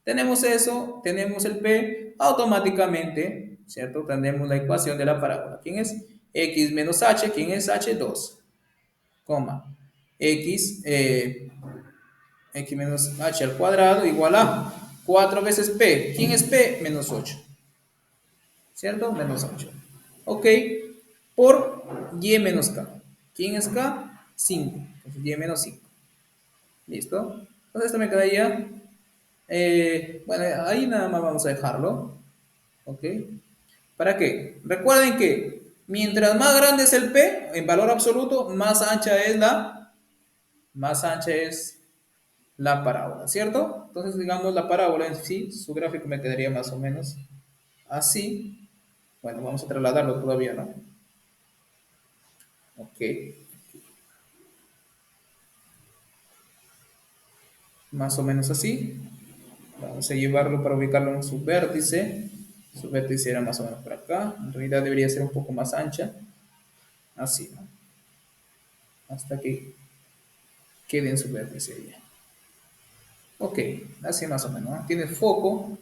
Tenemos eso, tenemos el P, automáticamente, ¿cierto? Tenemos la ecuación de la parábola. ¿Quién es? X menos H, ¿quién es H? 2, coma. X, X menos H al cuadrado igual a 4 veces P. ¿Quién es P? Menos 8. ¿Cierto? Menos 8. Ok. Por Y menos K. ¿Quién es K? 5. Entonces y menos 5. ¿Listo? Entonces esto me quedaría, bueno, ahí nada más vamos a dejarlo. ¿Ok? ¿Para qué? Recuerden que mientras más grande es el P en valor absoluto, más ancha es la parábola, ¿cierto? Entonces, digamos, la parábola en sí, su gráfico me quedaría más o menos así. Bueno, vamos a trasladarlo todavía, ¿no? Ok, más o menos así. Vamos a llevarlo para ubicarlo en su vértice. Su vértice era más o menos por acá. En realidad debería ser un poco más ancha. Así, ¿no? Hasta que quede en su vértice ya. Ok, así más o menos, ¿no? Tiene foco.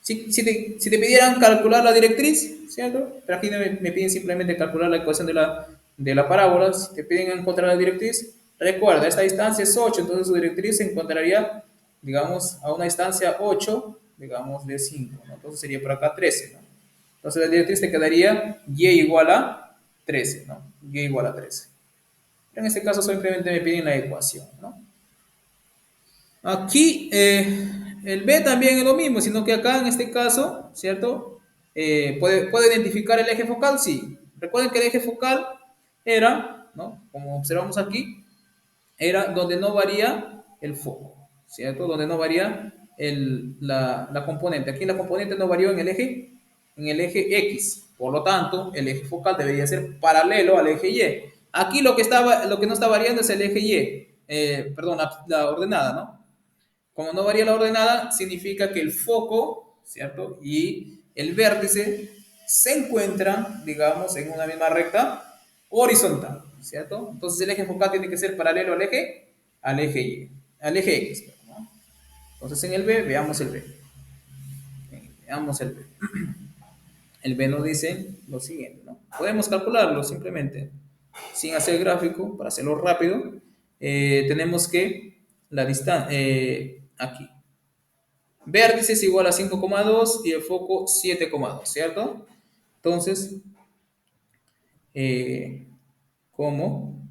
Si te pidieran calcular la directriz, ¿cierto? Pero aquí me piden simplemente calcular la ecuación de la parábola. Si te piden encontrar la directriz, recuerda, esta distancia es 8, entonces su directriz se encontraría, digamos, a una distancia 8, digamos, de 5, ¿no? Entonces sería por acá 13, ¿no? Entonces la directriz te quedaría y igual a 13, ¿no? Y igual a 13. En este caso simplemente me piden la ecuación, ¿no? Aquí el B también es lo mismo, sino que acá en este caso, ¿cierto? ¿Puede identificar el eje focal? Sí. Recuerden que el eje focal era, ¿no? Como observamos aquí, era donde no varía el foco, ¿cierto? Donde no varía la componente. Aquí la componente no varió en el eje X. Por lo tanto, el eje focal debería ser paralelo al eje Y. Aquí lo que no está variando es el eje Y, perdón, la ordenada, ¿no? Como no varía la ordenada, significa que el foco, ¿cierto? Y el vértice se encuentran, digamos, en una misma recta horizontal, ¿cierto? Entonces el eje focal tiene que ser paralelo al eje Y, al eje X, ¿no? Entonces en el B, veamos el B. Veamos el B. El B nos dice lo siguiente, ¿no? Podemos calcularlo simplemente, sin hacer gráfico, para hacerlo rápido. Tenemos que la distancia, aquí, vértice es igual a 5,2 y el foco 7,2, ¿cierto? Entonces, eh, como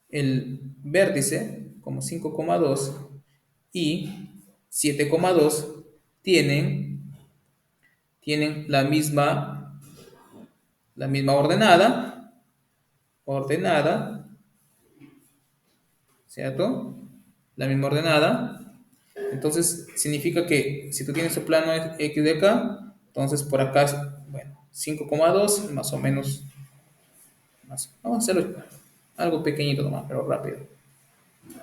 el vértice, como 5,2 y 7,2 tienen la misma ordenada, ¿cierto? La misma ordenada. Entonces, significa que si tú tienes el plano X de acá, entonces por acá, bueno, 5,2 más o menos. Vamos a hacerlo algo pequeñito nomás, pero rápido.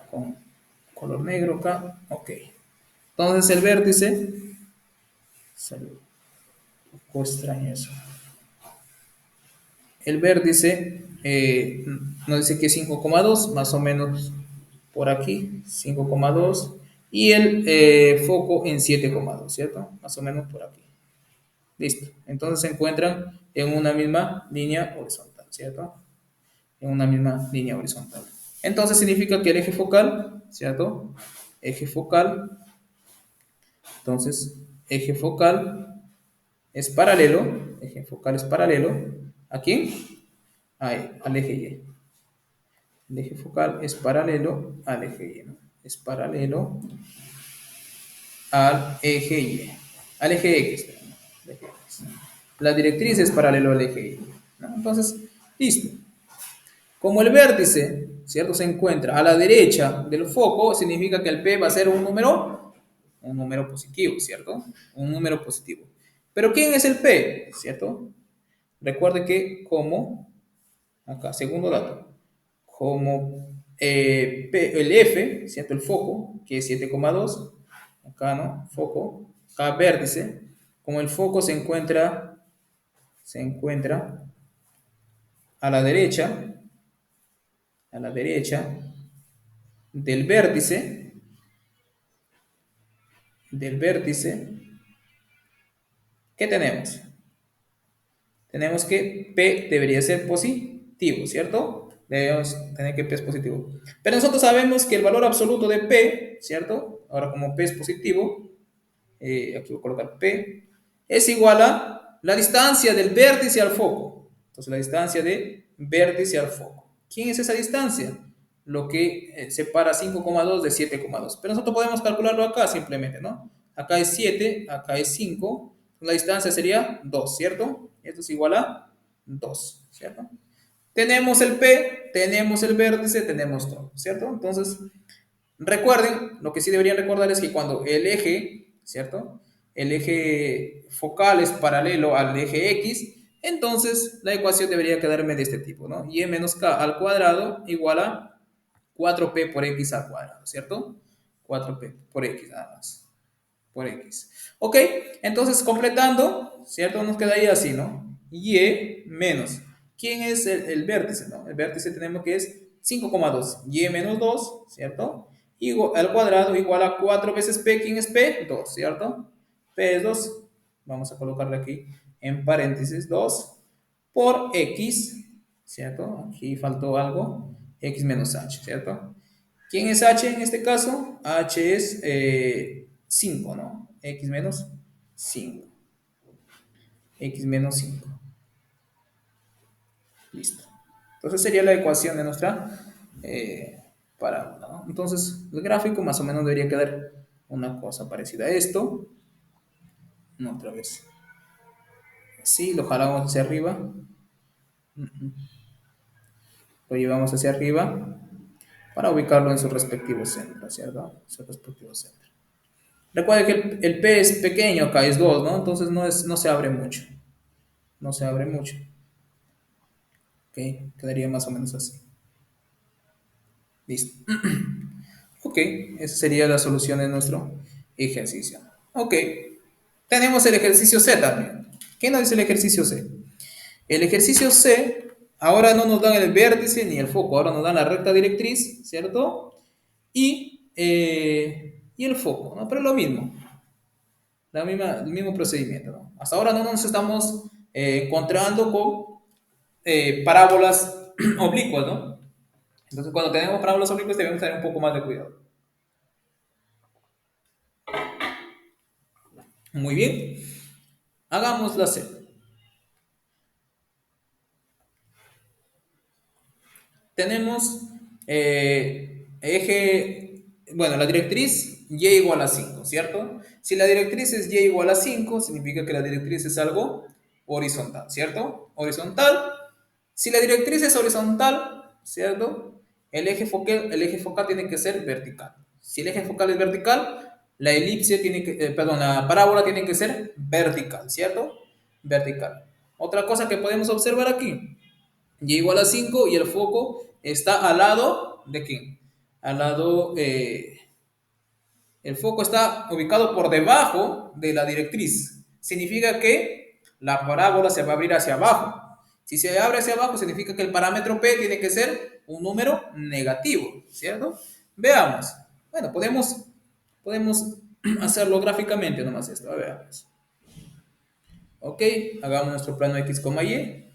Con color negro acá. Ok. Entonces el vértice. Se un poco extraño eso. El vértice nos dice que es 5,2, más o menos por aquí. 5,2. Y el foco en 7,2, ¿cierto? Más o menos por aquí. Listo. Entonces se encuentran en una misma línea horizontal, ¿cierto? En una misma línea horizontal. Entonces significa que el eje focal, ¿cierto? Eje focal, entonces eje focal es paralelo, ¿a quién? Al eje Y. El eje focal es paralelo al eje Y, ¿no? Es paralelo al eje Y, al eje X, perdón, al eje X. La directriz es paralelo al eje Y, ¿no? Entonces, listo. Como el vértice, ¿cierto? Se encuentra a la derecha del foco, significa que el P va a ser un número positivo, ¿cierto? Un número positivo. Pero ¿quién es el P? ¿Cierto? Recuerde que acá, segundo dato, como el F, ¿cierto? El foco, que es 7,2, acá, ¿no? Foco, acá vértice, como el foco se encuentra a la derecha del vértice, ¿qué tenemos? Tenemos que P debería ser positivo, ¿cierto? Debemos tener que P es positivo. Pero nosotros sabemos que el valor absoluto de P, ¿cierto? Ahora como P es positivo, aquí voy a colocar P, es igual a la distancia del vértice al foco. Entonces la distancia de vértice al foco. ¿Quién es esa distancia? lo que separa 5,2 de 7,2. Pero nosotros podemos calcularlo acá simplemente, ¿no? Acá es 7, acá es 5. La distancia sería 2, ¿cierto? Esto es igual a 2, ¿cierto? Tenemos el P, tenemos el vértice, tenemos todo, ¿cierto? Entonces, recuerden, lo que sí deberían recordar es que cuando el eje, ¿cierto? El eje focal es paralelo al eje X, entonces la ecuación debería quedarme de este tipo, ¿no? Y menos k al cuadrado igual a 4p por x al cuadrado, ¿cierto? 4p por x nada más, por x. Ok, entonces completando, ¿cierto? Nos quedaría así, ¿no? Y menos. ¿Quién es el vértice, no? El vértice tenemos que es 5,2. Y menos 2, ¿cierto? Y al cuadrado igual a 4 veces p. ¿Quién es p? 2, ¿cierto? P es 2. Vamos a colocarle aquí en paréntesis 2 por x, ¿cierto? Aquí faltó algo. X menos h, ¿cierto? ¿Quién es h en este caso? H es 5, ¿no? X menos 5. X menos 5. Listo. Entonces sería la ecuación de nuestra parábola, ¿no? Entonces el gráfico más o menos debería quedar una cosa parecida a esto. No, otra vez. Sí, lo jalamos hacia arriba. Lo llevamos hacia arriba para ubicarlo en su respectivo centro, ¿cierto? Su respectivo centro. Recuerda que el P es pequeño, acá es 2, ¿no? Entonces no se abre mucho. No se abre mucho. Ok, quedaría más o menos así. Listo. Ok, esa sería la solución de nuestro ejercicio. Ok, tenemos el ejercicio C también. ¿Qué nos dice el ejercicio C? El ejercicio C, ahora no nos dan el vértice ni el foco, ahora nos dan la recta directriz, ¿cierto? Y el foco, ¿no? Pero lo mismo, el mismo procedimiento, ¿no? Hasta ahora no nos estamos encontrando con parábolas oblicuas, ¿no? Entonces, cuando tenemos parábolas oblicuas, debemos tener un poco más de cuidado. Muy bien, hagamos la C. Tenemos bueno, la directriz y igual a 5, ¿cierto? Si la directriz es y igual a 5, significa que la directriz es algo horizontal, ¿cierto? Horizontal. Si la directriz es horizontal, ¿cierto? El eje focal tiene que ser vertical. Si el eje focal es vertical, la elipse tiene que, perdón, la parábola tiene que ser vertical, ¿cierto? Vertical. Otra cosa que podemos observar aquí, y igual a 5 y el foco está al lado de quién? Al lado, el foco está ubicado por debajo de la directriz. Significa que la parábola se va a abrir hacia abajo. Si se abre hacia abajo, significa que el parámetro P tiene que ser un número negativo, ¿cierto? Veamos. Bueno, podemos hacerlo gráficamente nomás esto. A ver, veamos. Ok, hagamos nuestro plano X, Y.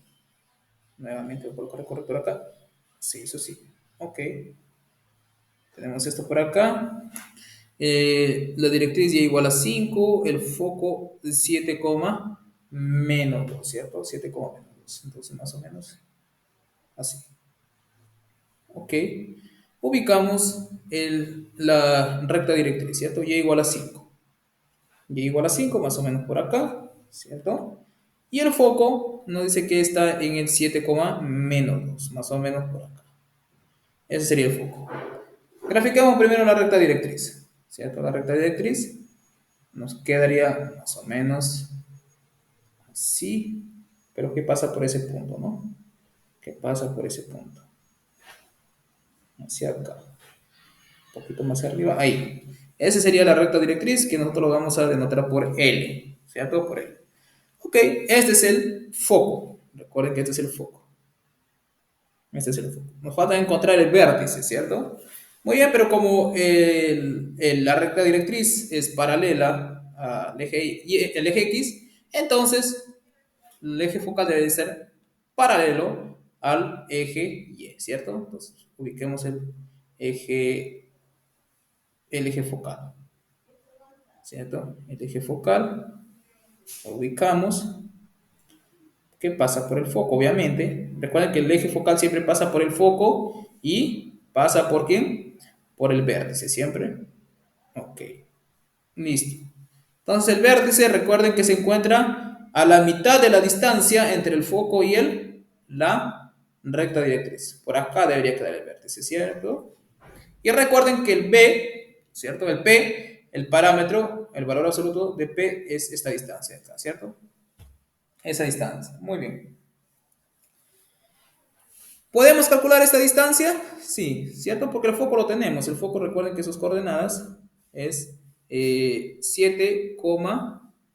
Nuevamente voy a colocar el corrector acá. Sí, eso sí. Ok. Tenemos esto por acá. La directriz y igual a 5. El foco 7, menos 2, ¿cierto? 7, menos 2. Entonces, más o menos así. Ok. Ubicamos la recta directriz, ¿cierto? Y igual a 5. Y igual a 5, más o menos por acá, ¿cierto? Y el foco nos dice que está en el 7, menos 2, más o menos por acá. Ese sería el foco. Graficamos primero la recta directriz, ¿cierto? La recta directriz nos quedaría más o menos así, pero ¿qué pasa por ese punto, no? ¿Qué pasa por ese punto? Hacia acá, un poquito más arriba, ahí. Esa sería la recta directriz que nosotros lo vamos a denotar por L, ¿cierto? Por L. Ok, este es el foco. Recuerden que este es el foco. Este es el foco. Nos falta encontrar el vértice, ¿cierto? Muy bien, pero como la recta directriz es paralela al el eje X, entonces el eje focal debe ser paralelo al eje Y, ¿cierto? Entonces ubiquemos eje, el eje focal, ¿cierto? El eje focal lo ubicamos. ¿Qué pasa por el foco? Obviamente, recuerden que el eje focal siempre pasa por el foco y Pasa por quién? Por el vértice, siempre. Ok, listo. Entonces el vértice, recuerden que se encuentra a la mitad de la distancia entre el foco y la recta directriz. Por acá debería quedar el vértice, ¿cierto? Y recuerden que el B, ¿cierto? El P, el parámetro, el valor absoluto de P es esta distancia acá, ¿cierto? Esa distancia. Muy bien. ¿Podemos calcular esta distancia? Sí, ¿cierto? Porque el foco lo tenemos. El foco, recuerden que sus coordenadas es 7,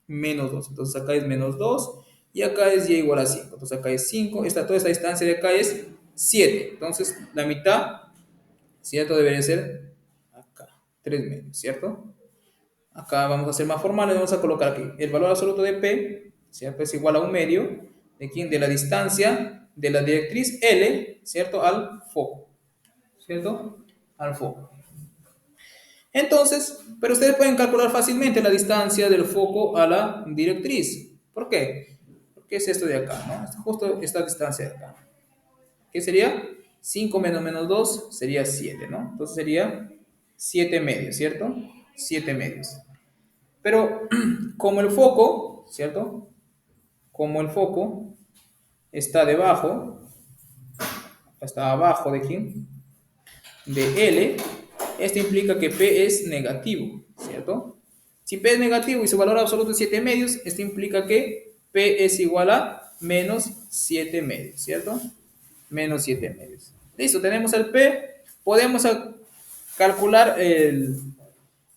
menos 2. Entonces acá es menos 2 y acá es y igual a 5. Entonces acá es 5. Toda esta distancia de acá es 7. Entonces la mitad, ¿cierto? Debería ser acá, 3 medios, ¿cierto? Acá vamos a ser más formales, vamos a colocar aquí el valor absoluto de P, ¿cierto? Es igual a un medio de quién, de la distancia de la directriz L, ¿cierto? Al foco, ¿cierto? Al foco. Entonces, pero ustedes pueden calcular fácilmente la distancia del foco a la directriz. ¿Por qué? Porque es esto de acá, ¿no? Es justo esta distancia de acá. ¿Qué sería? 5 menos 2 sería 7, ¿no? Entonces sería 7 medios, ¿cierto? 7 medios. Pero como el foco, ¿cierto? Como el foco está debajo, está abajo de quién? De L, esto implica que P es negativo, ¿cierto? Si P es negativo y su valor absoluto es 7 medios, esto implica que P es igual a menos 7 medios, ¿cierto? Menos 7 medios. Listo, tenemos el P, podemos calcular el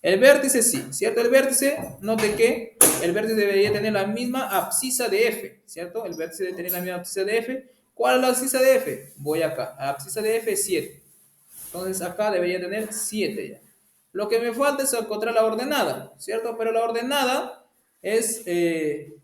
vértice, sí, ¿cierto? El vértice, note que el vértice debería tener la misma abscisa de F, ¿cierto? El vértice debe tener la misma abscisa de F. ¿Cuál es la abscisa de F? Voy acá. La abscisa de F es 7. Entonces acá debería tener 7 ya. Lo que me falta es encontrar la ordenada, ¿cierto? Pero la ordenada es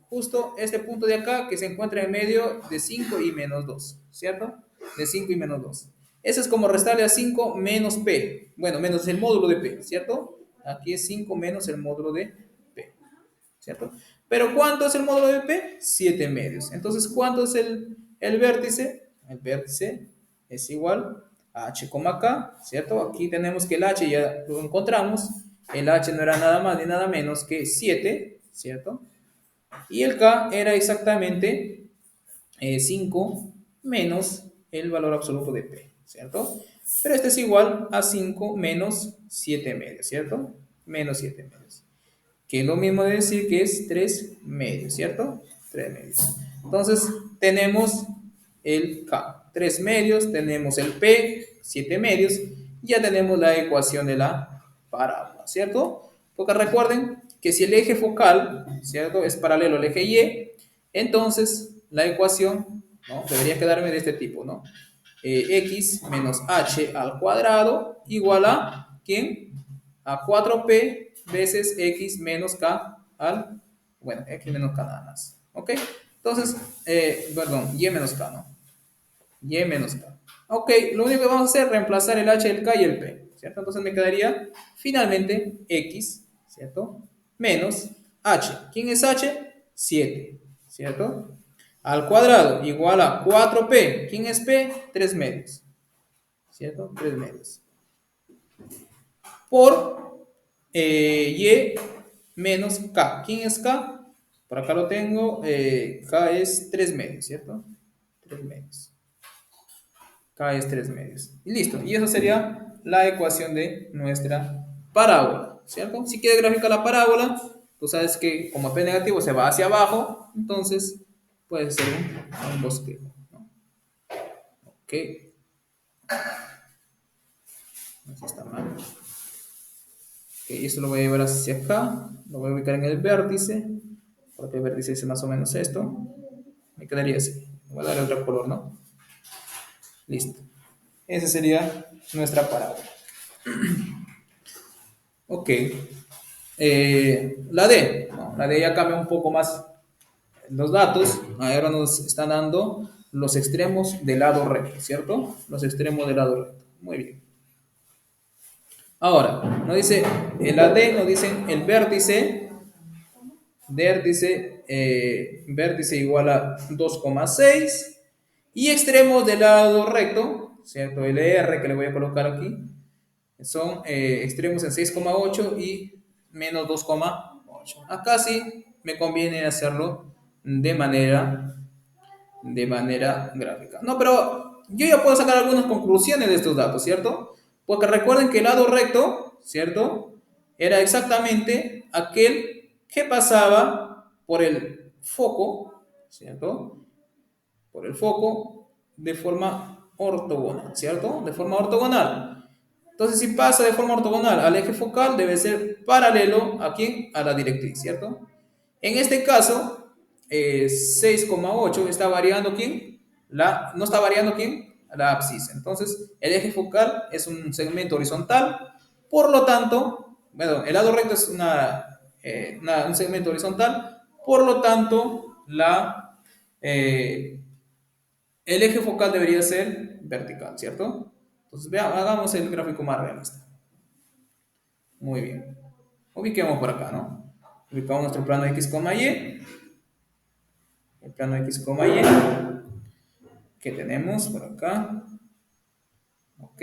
justo este punto de acá que se encuentra en medio de 5 y menos 2, ¿cierto? De 5 y menos 2. Eso es como restarle a 5 menos P. Bueno, menos el módulo de P, ¿cierto? Aquí es 5 menos el módulo de P, ¿cierto? Pero ¿cuánto es el módulo de P? 7 medios. Entonces, ¿cuánto es el vértice? El vértice es igual a H, K, ¿cierto? Aquí tenemos que el H ya lo encontramos. El H no era nada más ni nada menos que 7, ¿cierto? Y el K era exactamente 5 menos el valor absoluto de P, ¿cierto? Pero este es igual a 5 menos 7 medios, ¿cierto? Menos 7 medios. Que es lo mismo de decir que es 3 medios, ¿cierto? 3 medios. Entonces, tenemos el K, 3 medios, tenemos el P, 7 medios, y ya tenemos la ecuación de la parábola, ¿cierto? Porque recuerden que si el eje focal, ¿cierto? Es paralelo al eje Y, entonces la ecuación, ¿no? Debería quedarme de este tipo, ¿no? X menos h al cuadrado igual a, ¿quién? A 4p veces x menos k al, bueno, x menos k nada más, ¿ok? Entonces, perdón, y menos k, ¿no? Y menos k. Ok, lo único que vamos a hacer es reemplazar el h, el k y el p, ¿cierto? Entonces me quedaría finalmente x, ¿cierto? Menos h. ¿Quién es h? 7, ¿cierto? Al cuadrado igual a 4p. ¿Quién es p? 3 medios, ¿cierto? 3 medios. Por y menos k. ¿Quién es k? Por acá lo tengo. K es 3 medios, ¿cierto? 3 medios. K es 3 medios. Y listo. Y eso sería la ecuación de nuestra parábola, ¿cierto? Si quieres graficar la parábola, tú sabes que como P negativo se va hacia abajo, entonces puede ser un bosquejo, ¿no? Ok. Eso está mal. Ok, esto lo voy a llevar hacia acá. Lo voy a ubicar en el vértice. Porque el vértice es más o menos esto. Me quedaría así. Voy a darle otro color, ¿no? Listo. Esa sería nuestra parábola. Ok. La D. No, la D ya cambia un poco más los datos. Ahora nos están dando los extremos del lado recto, ¿cierto? Los extremos del lado recto. Muy bien. Ahora, nos dice, en la D nos dicen el vértice igual a 2,6 y extremos del lado recto, ¿cierto? El R que le voy a colocar aquí son extremos en 6,8 y menos 2,8. Acá sí me conviene hacerlo de manera gráfica. No, pero yo ya puedo sacar algunas conclusiones de estos datos, ¿cierto? Porque recuerden que el lado recto, ¿cierto? Era exactamente aquel que pasaba por el foco, ¿cierto? Por el foco de forma ortogonal, ¿cierto? De forma ortogonal. Entonces, si pasa de forma ortogonal al eje focal, debe ser paralelo a quién? A la directriz, ¿cierto? En este caso, 6,8 está variando quién? No está variando quién? La abscisa. Entonces, el eje focal es un segmento horizontal, por lo tanto, bueno, el lado recto es un segmento horizontal, por lo tanto, el eje focal debería ser vertical, ¿cierto? Entonces, hagamos el gráfico más realista. Muy bien. Ubiquemos por acá, ¿no? Ubicamos nuestro plano X, Y. El plano X, Y. Que tenemos por acá. Ok.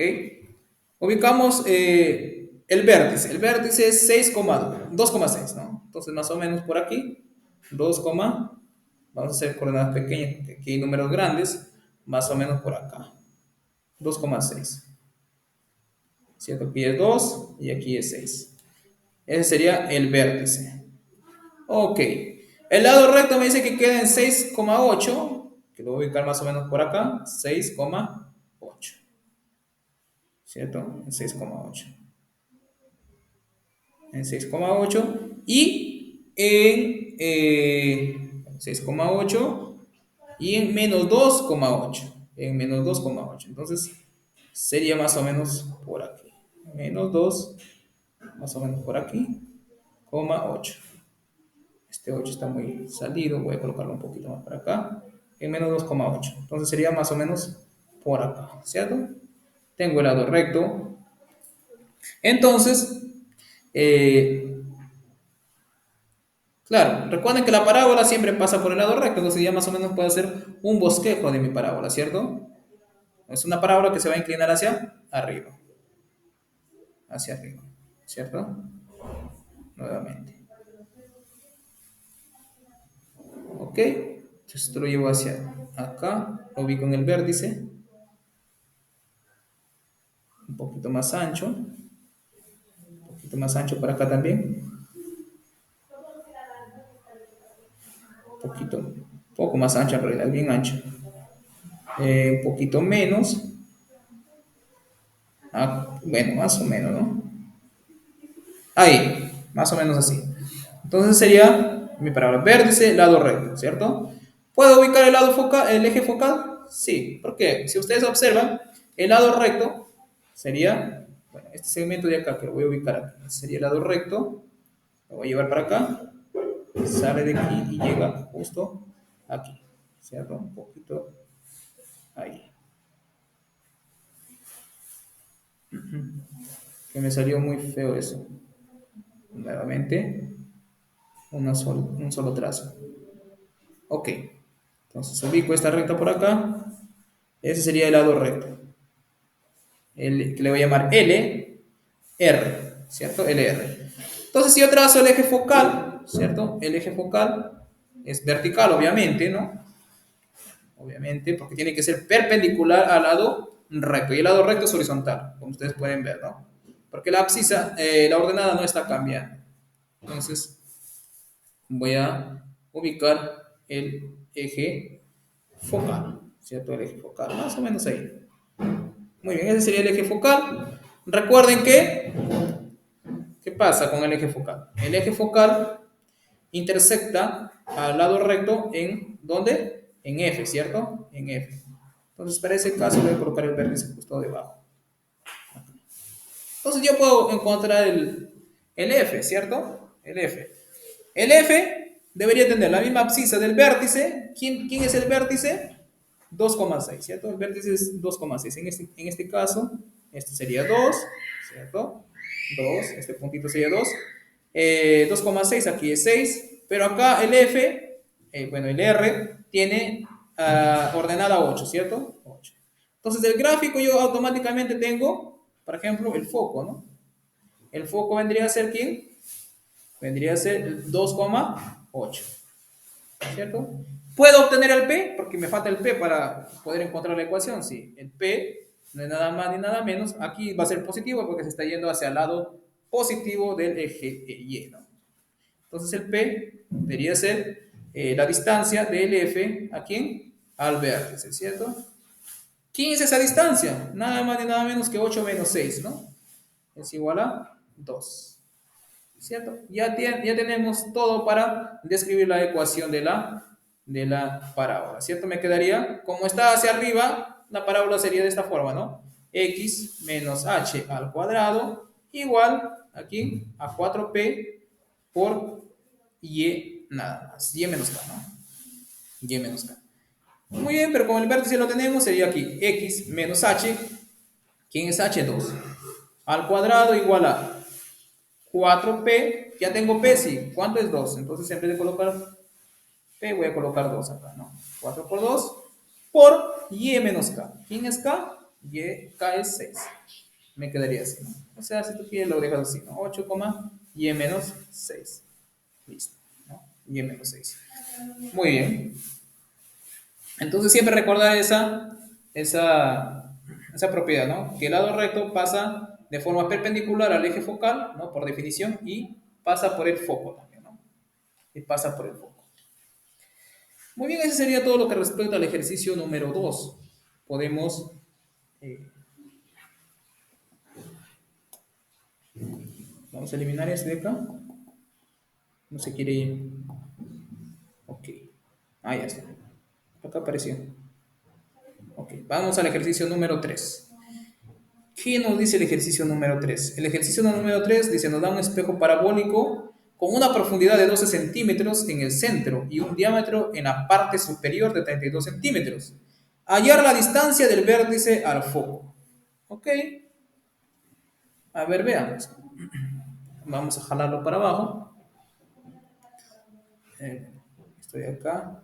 Ubicamos el vértice. El vértice es 2,6, ¿no? Entonces, más o menos por aquí. 2, vamos a hacer coordenadas pequeñas, porque aquí hay números grandes. Más o menos por acá. 2,6. ¿Cierto? Aquí es 2 y aquí es 6. Ese sería el vértice. Ok. El lado recto me dice que queda en 6,8, que lo voy a ubicar más o menos por acá. 6,8. ¿Cierto? En 6,8. En 6,8 y en 6,8 y en menos 2,8. En menos 2,8. Entonces sería más o menos por aquí. Menos 2, más o menos por aquí, 8. Este 8 está muy salido, voy a colocarlo un poquito más para acá, en menos 2,8. Entonces sería más o menos por acá, ¿cierto? Tengo el lado recto. Entonces, eh, claro, recuerden que la parábola siempre pasa por el lado recto, entonces ya más o menos puede ser un bosquejo de mi parábola, ¿cierto? Es una parábola que se va a inclinar hacia arriba, ¿cierto? Nuevamente. ¿Ok? Entonces esto lo llevo hacia acá, lo ubico en el vértice, un poquito más ancho, un poquito más ancho para acá también, poco más ancho en realidad, bien ancho. Un poquito menos, bueno, más o menos, ¿no? Ahí, más o menos así. Entonces sería mi parábola vértice, lado recto, ¿cierto? ¿Puedo ubicar el eje focal? Sí, porque si ustedes observan, el lado recto sería, bueno, este segmento de acá que lo voy a ubicar aquí, sería el lado recto, lo voy a llevar para acá, sale de aquí y llega justo aquí, ¿cierto? Un poquito ahí. Que me salió muy feo eso. Nuevamente, un solo trazo. Ok, entonces ubico esta recta por acá. Ese sería el lado recto. Que le voy a llamar LR, ¿cierto? LR. Entonces, si yo trazo el eje focal, ¿cierto? El eje focal es vertical, obviamente, ¿no? Obviamente, porque tiene que ser perpendicular al lado recto. Y el lado recto es horizontal, como ustedes pueden ver, ¿no? Porque la abscisa, la ordenada no está cambiando. Entonces, voy a ubicar el eje focal, ¿cierto? El eje focal, más o menos ahí. Muy bien, ese sería el eje focal. Recuerden que, ¿qué pasa con el eje focal? El eje focal intersecta al lado recto en, ¿dónde? En F, ¿cierto? En F. Entonces, para ese caso voy a colocar el vértice justo debajo. Entonces, yo puedo encontrar el F, ¿cierto? El F. El F debería tener la misma abscisa del vértice. ¿Quién es el vértice? 2,6, ¿cierto? El vértice es 2,6. En este caso, este sería 2, ¿cierto? 2, este puntito sería 2. 2,6, aquí es 6. Pero acá el F, bueno, el R, tiene ordenada 8, ¿cierto? 8. Entonces, del gráfico yo automáticamente tengo, por ejemplo, el foco, ¿no? El foco vendría a ser ¿quién? Vendría a ser el 2,8, ¿cierto? ¿Puedo obtener el P? Porque me falta el P para poder encontrar la ecuación. Sí, el P no es nada más ni nada menos. Aquí va a ser positivo porque se está yendo hacia el lado positivo del eje Y, ¿no? Entonces el P debería ser la distancia del F a quién? Al vértice, ¿cierto? ¿Quién es esa distancia? Nada más ni nada menos que 8 menos 6, ¿no? Es igual a 2. ¿Cierto? Ya tenemos todo para describir la ecuación de la parábola, ¿cierto? Me quedaría, como está hacia arriba, la parábola sería de esta forma, ¿no? X menos h al cuadrado igual, aquí, a 4p por y nada más, y menos k, ¿no? Y menos k. Muy bien, pero como el vértice lo tenemos, sería aquí x menos h, ¿quién es h? 2, al cuadrado igual a 4p, ya tengo p, sí. ¿Cuánto es 2? Entonces, en vez de colocar p, voy a colocar 2 acá, ¿no? 4 por 2 por y menos k. ¿Quién es k? K es 6. Me quedaría así, ¿no? O sea, si tú quieres, lo dejas así, ¿no? 8, y menos 6. Listo, ¿no? Y menos 6. Muy bien. Entonces, siempre recordar esa propiedad, ¿no? Que el lado recto pasa de forma perpendicular al eje focal, ¿no? Por definición, y pasa por el foco también, ¿no? Y pasa por el foco. Muy bien, ese sería todo lo que respecta al ejercicio número 2. Podemos, eh, vamos a eliminar este de acá. No se quiere ir. Ok. Ah, ya está. Acá apareció. Ok, vamos al ejercicio número 3. ¿Qué nos dice el ejercicio número 3? El ejercicio número 3 dice, nos da un espejo parabólico con una profundidad de 12 centímetros en el centro y un diámetro en la parte superior de 32 centímetros. Hallar la distancia del vértice al foco. Ok, a ver, veamos. Vamos a jalarlo para abajo. Estoy acá.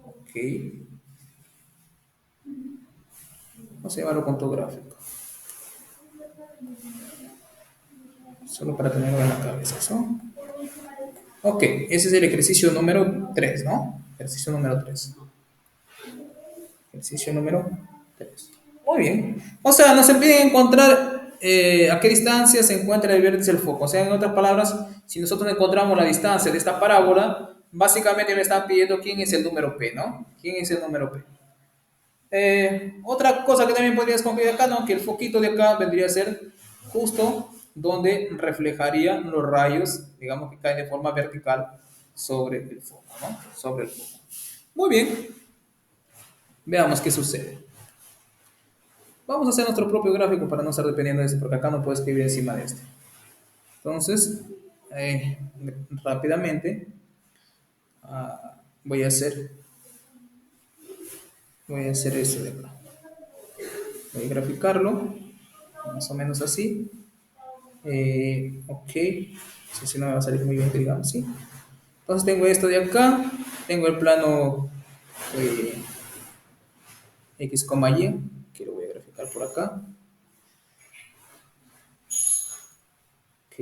Ok. Vamos a llevarlo con tu gráfico. Solo para tenerlo en la cabeza, ¿no? Ok, ese es el ejercicio número 3, ¿no? Ejercicio número 3. Ejercicio número 3. Muy bien. O sea, nos pide encontrar a qué distancia se encuentra el vértice del foco. O sea, en otras palabras, si nosotros encontramos la distancia de esta parábola, básicamente me están pidiendo quién es el número P, ¿no? ¿Quién es el número P? Otra cosa que también podrías concluir acá, ¿no? Que el foquito de acá vendría a ser justo donde reflejarían los rayos, digamos que caen de forma vertical sobre el foco, ¿no? Sobre el foco. Muy bien, veamos qué sucede. Vamos a hacer nuestro propio gráfico para no estar dependiendo de este, porque acá no puedo escribir encima de este. Entonces, eh, rápidamente, voy a hacer eso de acá. Voy a graficarlo, más o menos así. Ok, si no me va a salir muy bien, digamos, ¿sí? Entonces tengo esto de acá, tengo el plano eh, X, Y, que lo voy a graficar por acá. Ok.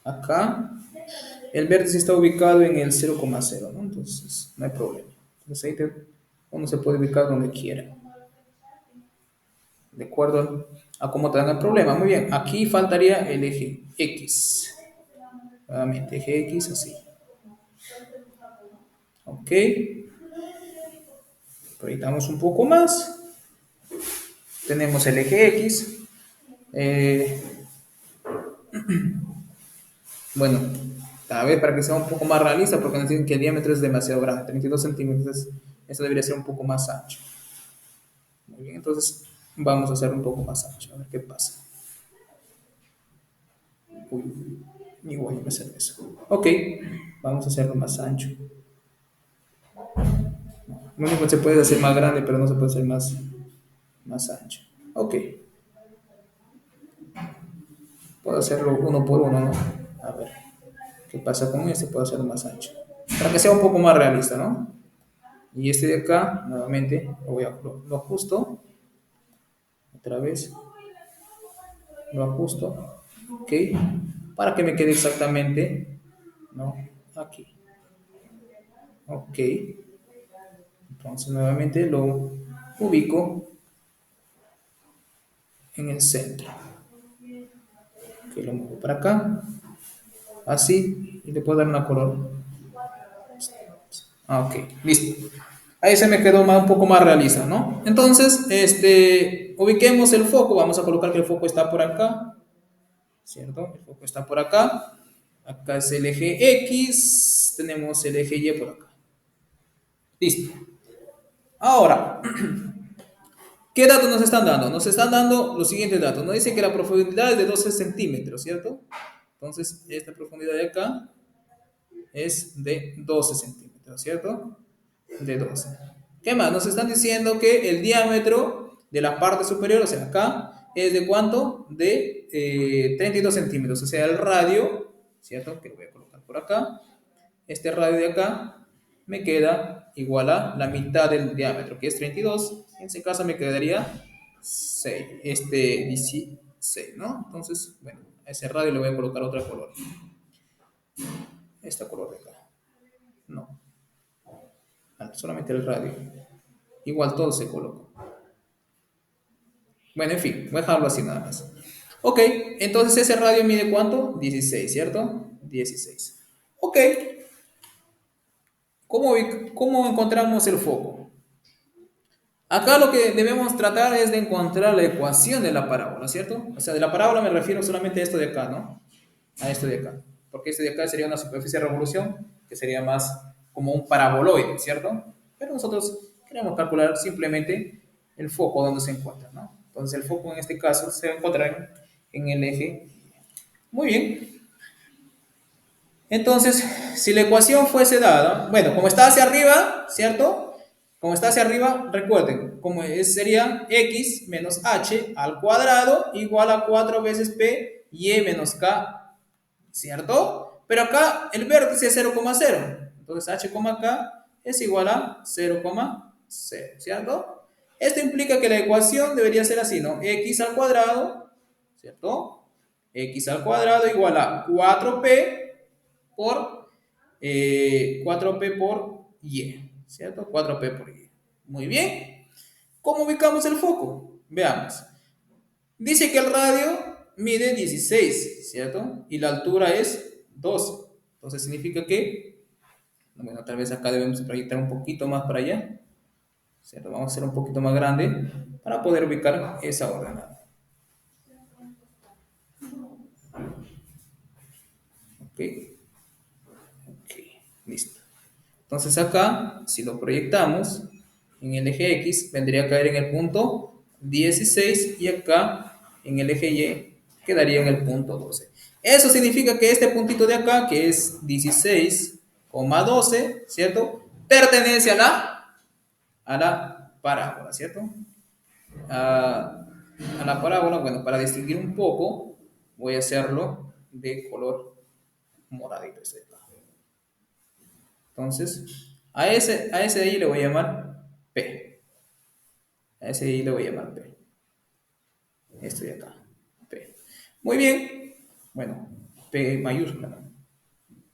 Acá, el vértice está ubicado en el 0,0, ¿no? Entonces, no hay problema. Entonces ahí uno se puede ubicar donde quiera. De acuerdo a cómo te dan el problema. Muy bien, aquí faltaría el eje X. Nuevamente, eje X así. Ok. Proyectamos un poco más. Tenemos el eje X. Eh, bueno, a ver, para que sea un poco más realista, porque nos dicen que el diámetro es demasiado grande, 32 centímetros. Eso debería ser un poco más ancho. Muy bien, entonces vamos a hacer un poco más ancho. A ver qué pasa. Uy, igual me sale eso. Ok, vamos a hacerlo más ancho. Lo único que se puede hacer más grande, pero no se puede hacer más ancho. Ok. Puedo hacerlo uno por uno, ¿no? A ver, ¿qué pasa con este? Puedo hacerlo más ancho. Para que sea un poco más realista, ¿no? Y este de acá, nuevamente, lo ajusto. Otra vez, lo ajusto. ¿Ok? Para que me quede exactamente, ¿no? Aquí. Ok. Entonces, nuevamente lo ubico en el centro. Ok, lo muevo para acá. Así. Y le puedo dar una color. Ah, ok, listo. Ahí se me quedó un poco más realista, ¿no? Entonces, ubiquemos el foco. Vamos a colocar que el foco está por acá, ¿cierto? El foco está por acá. Acá es el eje X. Tenemos el eje Y por acá. Listo. Ahora, ¿qué datos nos están dando? Nos están dando los siguientes datos. Nos dice que la profundidad es de 12 centímetros, ¿cierto? Entonces, esta profundidad de acá es de 12 centímetros, ¿cierto? De 12. ¿Qué más? Nos están diciendo que el diámetro de la parte superior, o sea, acá, es de cuánto? De 32 centímetros, o sea, el radio, ¿cierto? Que lo voy a colocar por acá. Este radio de acá me queda igual a la mitad del diámetro, que es 32. En ese caso me quedaría 6, 16, ¿no? Entonces, bueno, a ese radio le voy a colocar otra color. Esta color de acá. No, solamente el radio. Igual todo se colocó. Bueno, en fin, voy a dejarlo así nada más. Ok, entonces ese radio mide ¿cuánto? 16, ¿cierto? 16. Ok, ¿cómo encontramos el foco? Acá lo que debemos tratar es de encontrar la ecuación de la parábola, ¿cierto? O sea, de la parábola me refiero solamente a esto de acá, ¿no? A esto de acá. Porque este de acá sería una superficie de revolución, que sería más como un paraboloide, ¿cierto? Pero nosotros queremos calcular simplemente el foco donde se encuentra, ¿no? Entonces el foco en este caso se va a encontrar en el eje. Muy bien. Entonces, si la ecuación fuese dada, bueno, como está hacia arriba, ¿cierto? Como está hacia arriba, recuerden, sería x menos h al cuadrado igual a 4 veces p y menos k, ¿cierto? Pero acá el vértice es 0,0. Entonces h, k es igual a 0,0, ¿cierto? Esto implica que la ecuación debería ser así, ¿no? X al cuadrado, ¿cierto? X al cuadrado igual a 4p por 4p por y, ¿cierto? 4p por y. Muy bien. ¿Cómo ubicamos el foco? Veamos. Dice que el radio mide 16, ¿cierto? Y la altura es 12. Entonces significa que, bueno, tal vez acá debemos proyectar un poquito más para allá, ¿cierto? Vamos a hacer un poquito más grande para poder ubicar esa ordenada. ¿Ok? Ok, listo. Entonces acá, si lo proyectamos en el eje X, vendría a caer en el punto 16 y acá en el eje Y quedaría en el punto 12. Eso significa que este puntito de acá, que es 16,12, ¿cierto? Pertenece a la parábola, ¿cierto? A la parábola, bueno, para distinguir un poco, voy a hacerlo de color moradito. Entonces, a ese de ahí le voy a llamar P. A ese de ahí le voy a llamar P. Esto de acá. P. Muy bien. Bueno, P mayúscula, ¿no?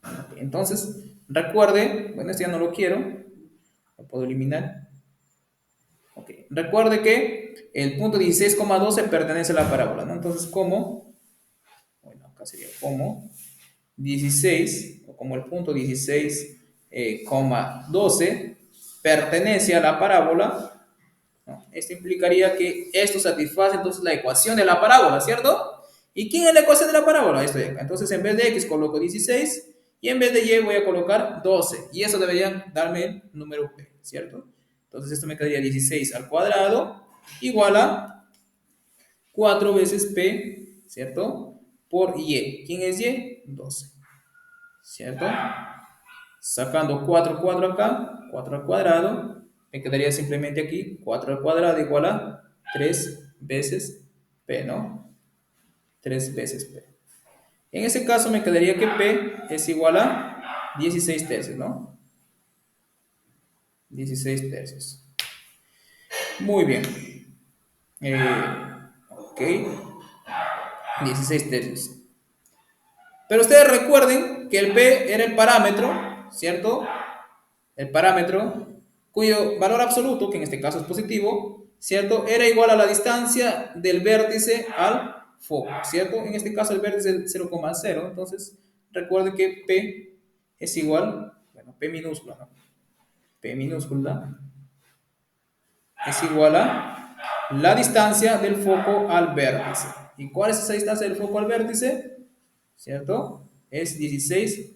Ok, entonces, recuerde, bueno, este ya no lo quiero. Lo puedo eliminar. Ok. Recuerde que el punto 16,12 pertenece a la parábola, ¿no? Entonces, como, bueno, acá sería como 16, o como el punto 16,12 pertenece a la parábola, ¿no? Esto implicaría que esto satisface entonces la ecuación de la parábola, ¿cierto? ¿Y quién es la ecuación de la parábola? Esto de acá. Entonces en vez de x coloco 16 y en vez de y voy a colocar 12 y eso debería darme el número p, ¿cierto? Entonces esto me quedaría 16 al cuadrado igual a 4 veces p, ¿cierto? Por y. ¿Quién es y? 12, ¿cierto? Sacando 4 acá, 4 al cuadrado, me quedaría simplemente aquí 4 al cuadrado igual a 3 veces p, ¿no? 3 veces p. En ese caso me quedaría que P es igual a 16 tercios, ¿no? 16 tercios. Muy bien. Ok. 16 tercios. Pero ustedes recuerden que el P era el parámetro, ¿cierto? El parámetro cuyo valor absoluto, que en este caso es positivo, ¿cierto? Era igual a la distancia del vértice al foco, ¿cierto? En este caso el vértice es 0,0, entonces recuerden que P es igual, bueno, P minúscula, ¿no? P minúscula es igual a la distancia del foco al vértice. ¿Y cuál es esa distancia del foco al vértice? ¿Cierto? Es 16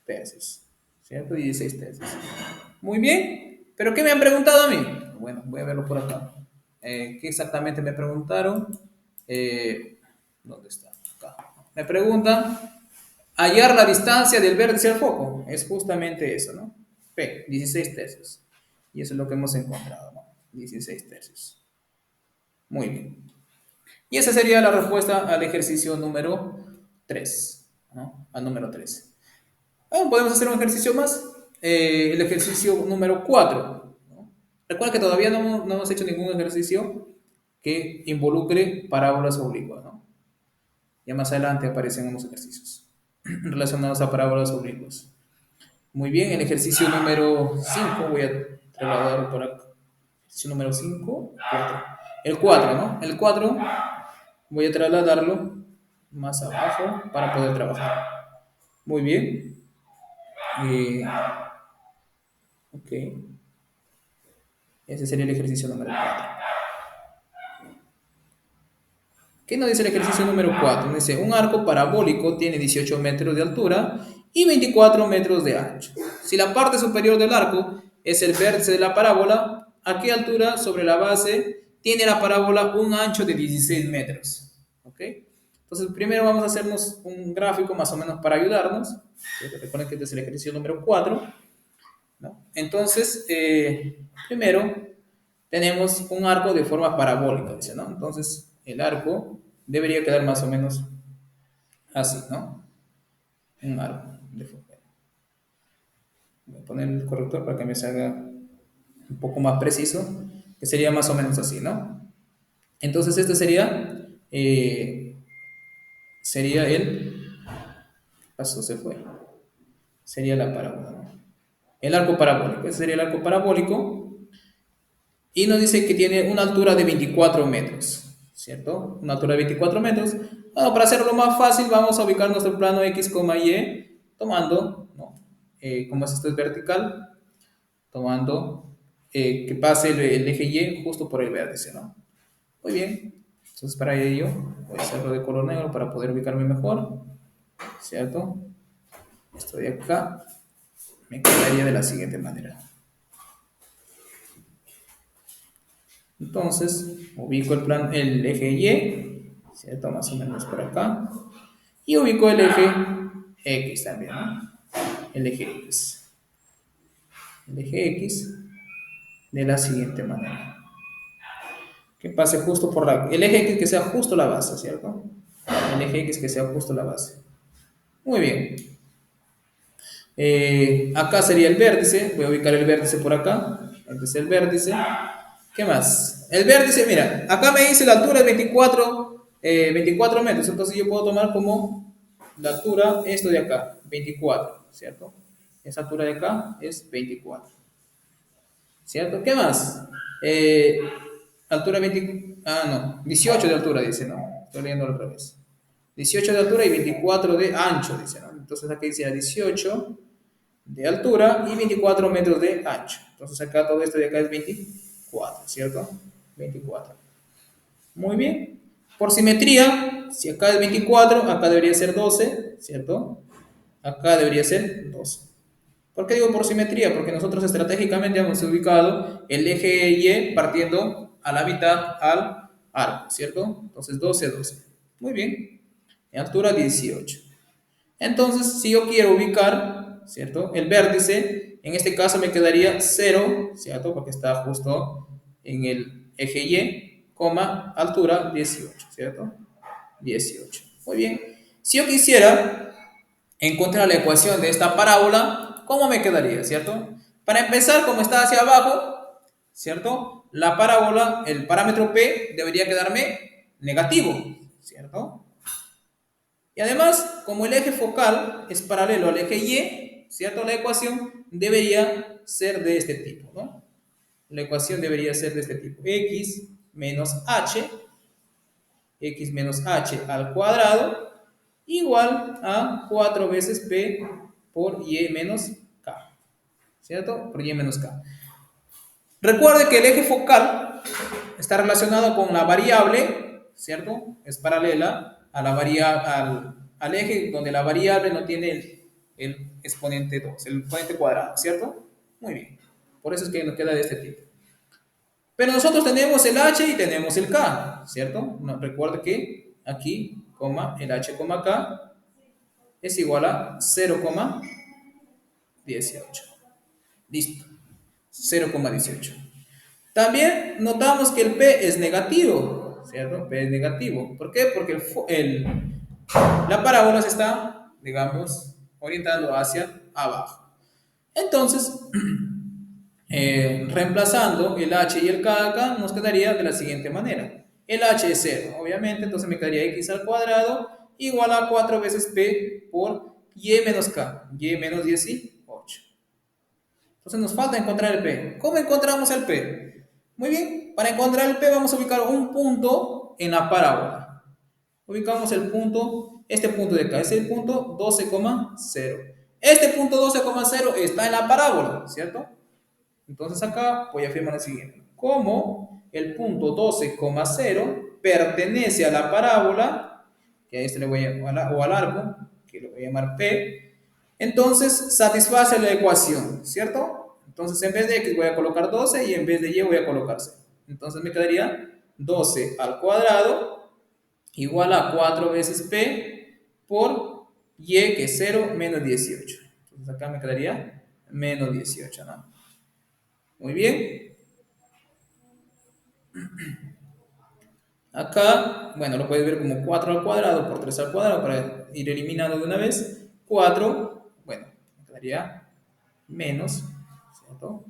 tercios, ¿cierto? 16 tercios. Muy bien, pero ¿qué me han preguntado a mí? Bueno, voy a verlo por acá. ¿Qué exactamente me preguntaron? ¿Dónde está? Acá. Me preguntan hallar la distancia del vértice al foco. Es justamente eso, ¿no? P, 16 tercios. Y eso es lo que hemos encontrado, ¿no? 16 tercios. Muy bien. Y esa sería la respuesta al ejercicio número 3, ¿no? Al número 3. Podemos hacer un ejercicio más. El ejercicio número 4. ¿No? Recuerda que todavía no hemos hecho ningún ejercicio que involucre parábolas oblicuas, ¿no? Ya más adelante aparecen unos ejercicios relacionados a parábolas oblicuas. Muy bien, el ejercicio número 5 voy a trasladar por acá. Ejercicio número 5, 4. El 4, ¿no? El 4 voy a trasladarlo más abajo para poder trabajar. Muy bien. Ok. Ese sería el ejercicio número 4. ¿Qué nos dice el ejercicio número 4? Nos dice, un arco parabólico tiene 18 metros de altura y 24 metros de ancho. Si la parte superior del arco es el vértice de la parábola, ¿a qué altura sobre la base tiene la parábola un ancho de 16 metros? ¿Ok? Entonces, primero vamos a hacernos un gráfico más o menos para ayudarnos. Recuerden que este es el ejercicio número 4. ¿No? Entonces, primero tenemos un arco de forma parabólica, dice, ¿no? Entonces, el arco debería quedar más o menos así, ¿no? Un arco de forma. Voy a poner el corrector para que me salga un poco más preciso, que sería más o menos así, ¿no? Entonces, este sería el. ¿Qué pasó? Se fue. Sería la parábola, ¿no? El arco parabólico. Ese sería el arco parabólico. Y nos dice que tiene una altura de 24 metros, ¿cierto? Una altura de 24 metros. Bueno, para hacerlo más fácil, vamos a ubicar nuestro plano X, Y, tomando, ¿no? Como esto es vertical, tomando que pase el eje Y justo por el vértice, ¿no? Muy bien. Entonces, para ello, voy a hacerlo de color negro para poder ubicarme mejor, ¿cierto? Esto de acá me quedaría de la siguiente manera. Entonces, ubico el eje Y, ¿cierto? Más o menos por acá. Y ubico el eje X también, ¿no? El eje X. El eje X de la siguiente manera. Que pase justo por el eje X que sea justo la base, ¿cierto? El eje X que sea justo la base. Muy bien. Acá sería el vértice. Voy a ubicar el vértice por acá. Este es el vértice. ¿Qué más? El vértice, mira, acá me dice la altura es 24 metros, entonces yo puedo tomar como la altura, esto de acá, 24, ¿cierto? Esa altura de acá es 24, ¿cierto? ¿Qué más? Altura 20, no, 18 de altura dice, no, estoy leyendo al revés. 18 de altura y 24 de ancho, dice, ¿no? Entonces aquí dice 18 de altura y 24 metros de ancho. Entonces acá todo esto de acá es 24, ¿cierto? 24. Muy bien. Por simetría, si acá es 24, acá debería ser 12, ¿cierto? Acá debería ser 12. ¿Por qué digo por simetría? Porque nosotros estratégicamente hemos ubicado el eje Y partiendo a la mitad al arco, ¿cierto? Entonces 12, 12. Muy bien. En altura 18. Entonces, si yo quiero ubicar, ¿cierto? El vértice, en este caso me quedaría 0, ¿cierto? Porque está justo en el eje Y, coma, altura 18, ¿cierto? 18. Muy bien. Si yo quisiera encontrar la ecuación de esta parábola, ¿cómo me quedaría, cierto? Para empezar, como está hacia abajo, ¿cierto? La parábola, el parámetro P debería quedarme negativo, ¿cierto? Y además, como el eje focal es paralelo al eje Y, ¿cierto? La ecuación debería ser de este tipo, ¿no? La ecuación debería ser de este tipo. X menos h al cuadrado igual a 4 veces P por Y menos K, ¿cierto? Por Y menos K. Recuerde que el eje focal está relacionado con la variable, ¿cierto? Es paralela a la al eje donde la variable no tiene el exponente 2, el exponente cuadrado, ¿cierto? Muy bien. Por eso es que nos queda de este tipo. Pero nosotros tenemos el h y tenemos el k, ¿cierto? No, recuerde que aquí, el h, k es igual a 0,18. Listo. 0,18. También notamos que el P es negativo, ¿cierto? P es negativo. ¿Por qué? Porque la parábola se está, digamos, orientando hacia abajo. Entonces, reemplazando el h y el k acá, nos quedaría de la siguiente manera. El h es 0, obviamente, entonces me quedaría x al cuadrado igual a 4 veces p por y menos k, y menos 18. Entonces nos falta encontrar el P. ¿Cómo encontramos el P? Muy bien, para encontrar el P vamos a ubicar un punto en la parábola. Ubicamos el punto, este punto de acá, es el punto 12,0. Este punto 12,0 está en la parábola, ¿cierto? Entonces acá voy a afirmar lo siguiente. Como el punto 12,0 pertenece a la parábola, que a este le voy a llamar, o al arco, que lo voy a llamar P, entonces satisface la ecuación, ¿cierto? Entonces en vez de x voy a colocar 12 y en vez de y voy a colocar 0. Entonces me quedaría 12 al cuadrado igual a 4 veces p por y, que es 0 menos 18. Entonces acá me quedaría menos 18, ¿no? Muy bien. Acá, bueno, lo puedes ver como 4 al cuadrado por 3 al cuadrado para ir eliminando de una vez. 4, bueno, me quedaría menos, ¿cierto?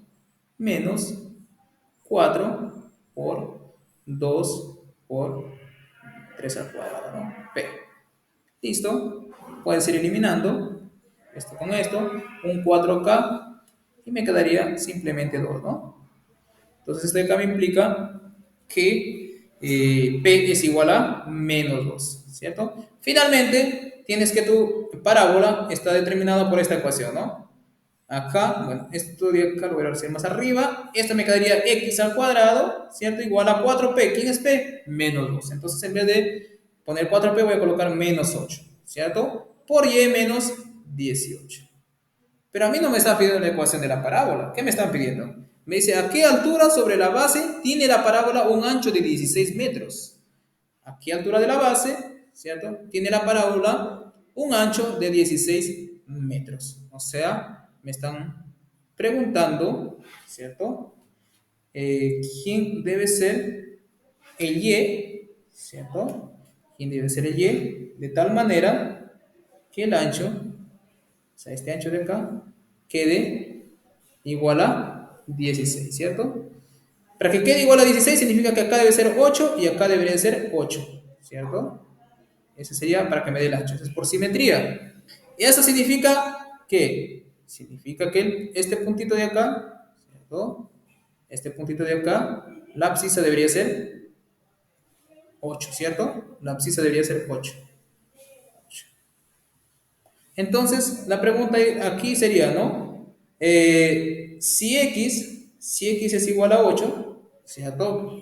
Menos 4 por 2 por 3 al cuadrado, ¿no? P. Listo. Puedes ir eliminando esto con esto, un 4K y me quedaría simplemente 2, ¿no? Entonces esto de acá me implica que P es igual a menos 2, ¿cierto? Finalmente, tienes que tu parábola está determinada por esta ecuación, ¿no? Acá, bueno, esto de acá lo voy a hacer más arriba. Esto me quedaría x al cuadrado, ¿cierto? Igual a 4p. ¿Quién es p? Menos 2. Entonces, en vez de poner 4p, voy a colocar menos 8, ¿cierto? Por y menos 18. Pero a mí no me están pidiendo la ecuación de la parábola. ¿Qué me están pidiendo? Me dice, ¿a qué altura sobre la base tiene la parábola un ancho de 16 metros? ¿A qué altura de la base, cierto? Tiene la parábola un ancho de 16 metros. O sea, me están preguntando, ¿cierto? ¿Quién debe ser el Y, ¿cierto? ¿Quién debe ser el Y? De tal manera que el ancho, o sea, este ancho de acá, quede igual a 16, ¿cierto? Para que quede igual a 16 significa que acá debe ser 8 y acá debería ser 8, ¿cierto? Ese sería para que me dé el ancho. Eso es por simetría. Y eso significa que este puntito de acá, ¿cierto? Este puntito de acá, la abscisa debería ser 8, ¿cierto? La abscisa debería ser 8. Entonces, la pregunta aquí sería, ¿no? Si x es igual a 8, ¿cierto?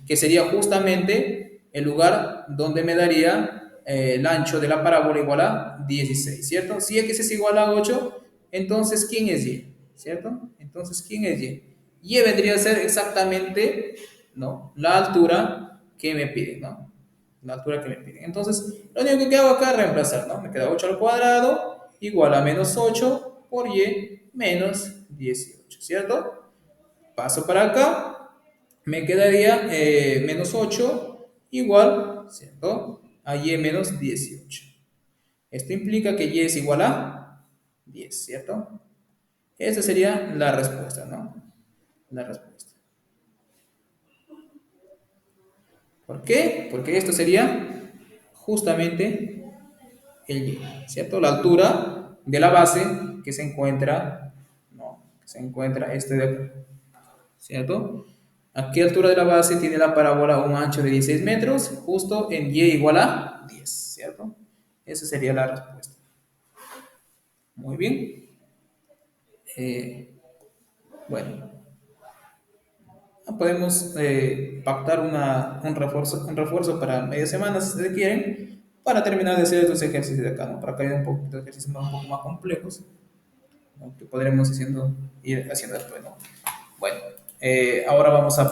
Que sería justamente el lugar donde me daría el ancho de la parábola igual a 16, ¿cierto? Si x es igual a 8, entonces, ¿quién es y? ¿Cierto? Entonces, ¿quién es y? Y vendría a ser exactamente, ¿no? La altura que me piden, ¿no? La altura que me piden. Entonces, lo único que hago acá es reemplazar, ¿no? Me queda 8 al cuadrado igual a menos 8 por y menos 18, ¿cierto? Paso para acá, me quedaría menos 8 igual, ¿cierto? A y menos 18. Esto implica que y es igual a 10, ¿cierto? Esa sería la respuesta, ¿no? La respuesta. ¿Por qué? Porque esto sería justamente el y, ¿cierto? La altura de la base que se encuentra, no, que se encuentra este de acá, ¿cierto? ¿A qué altura de la base tiene la parábola un ancho de 16 metros? Justo en y igual a 10, ¿cierto? Esa sería la respuesta. Muy bien. Eh, bueno, podemos pactar un refuerzo para media semana si ustedes quieren, para terminar de hacer estos ejercicios de acá, ¿no? Para que haya un poquito de ejercicios un poco más complejos, ¿no? Que podremos ir haciendo después, ¿no? Bueno, ahora vamos a pasar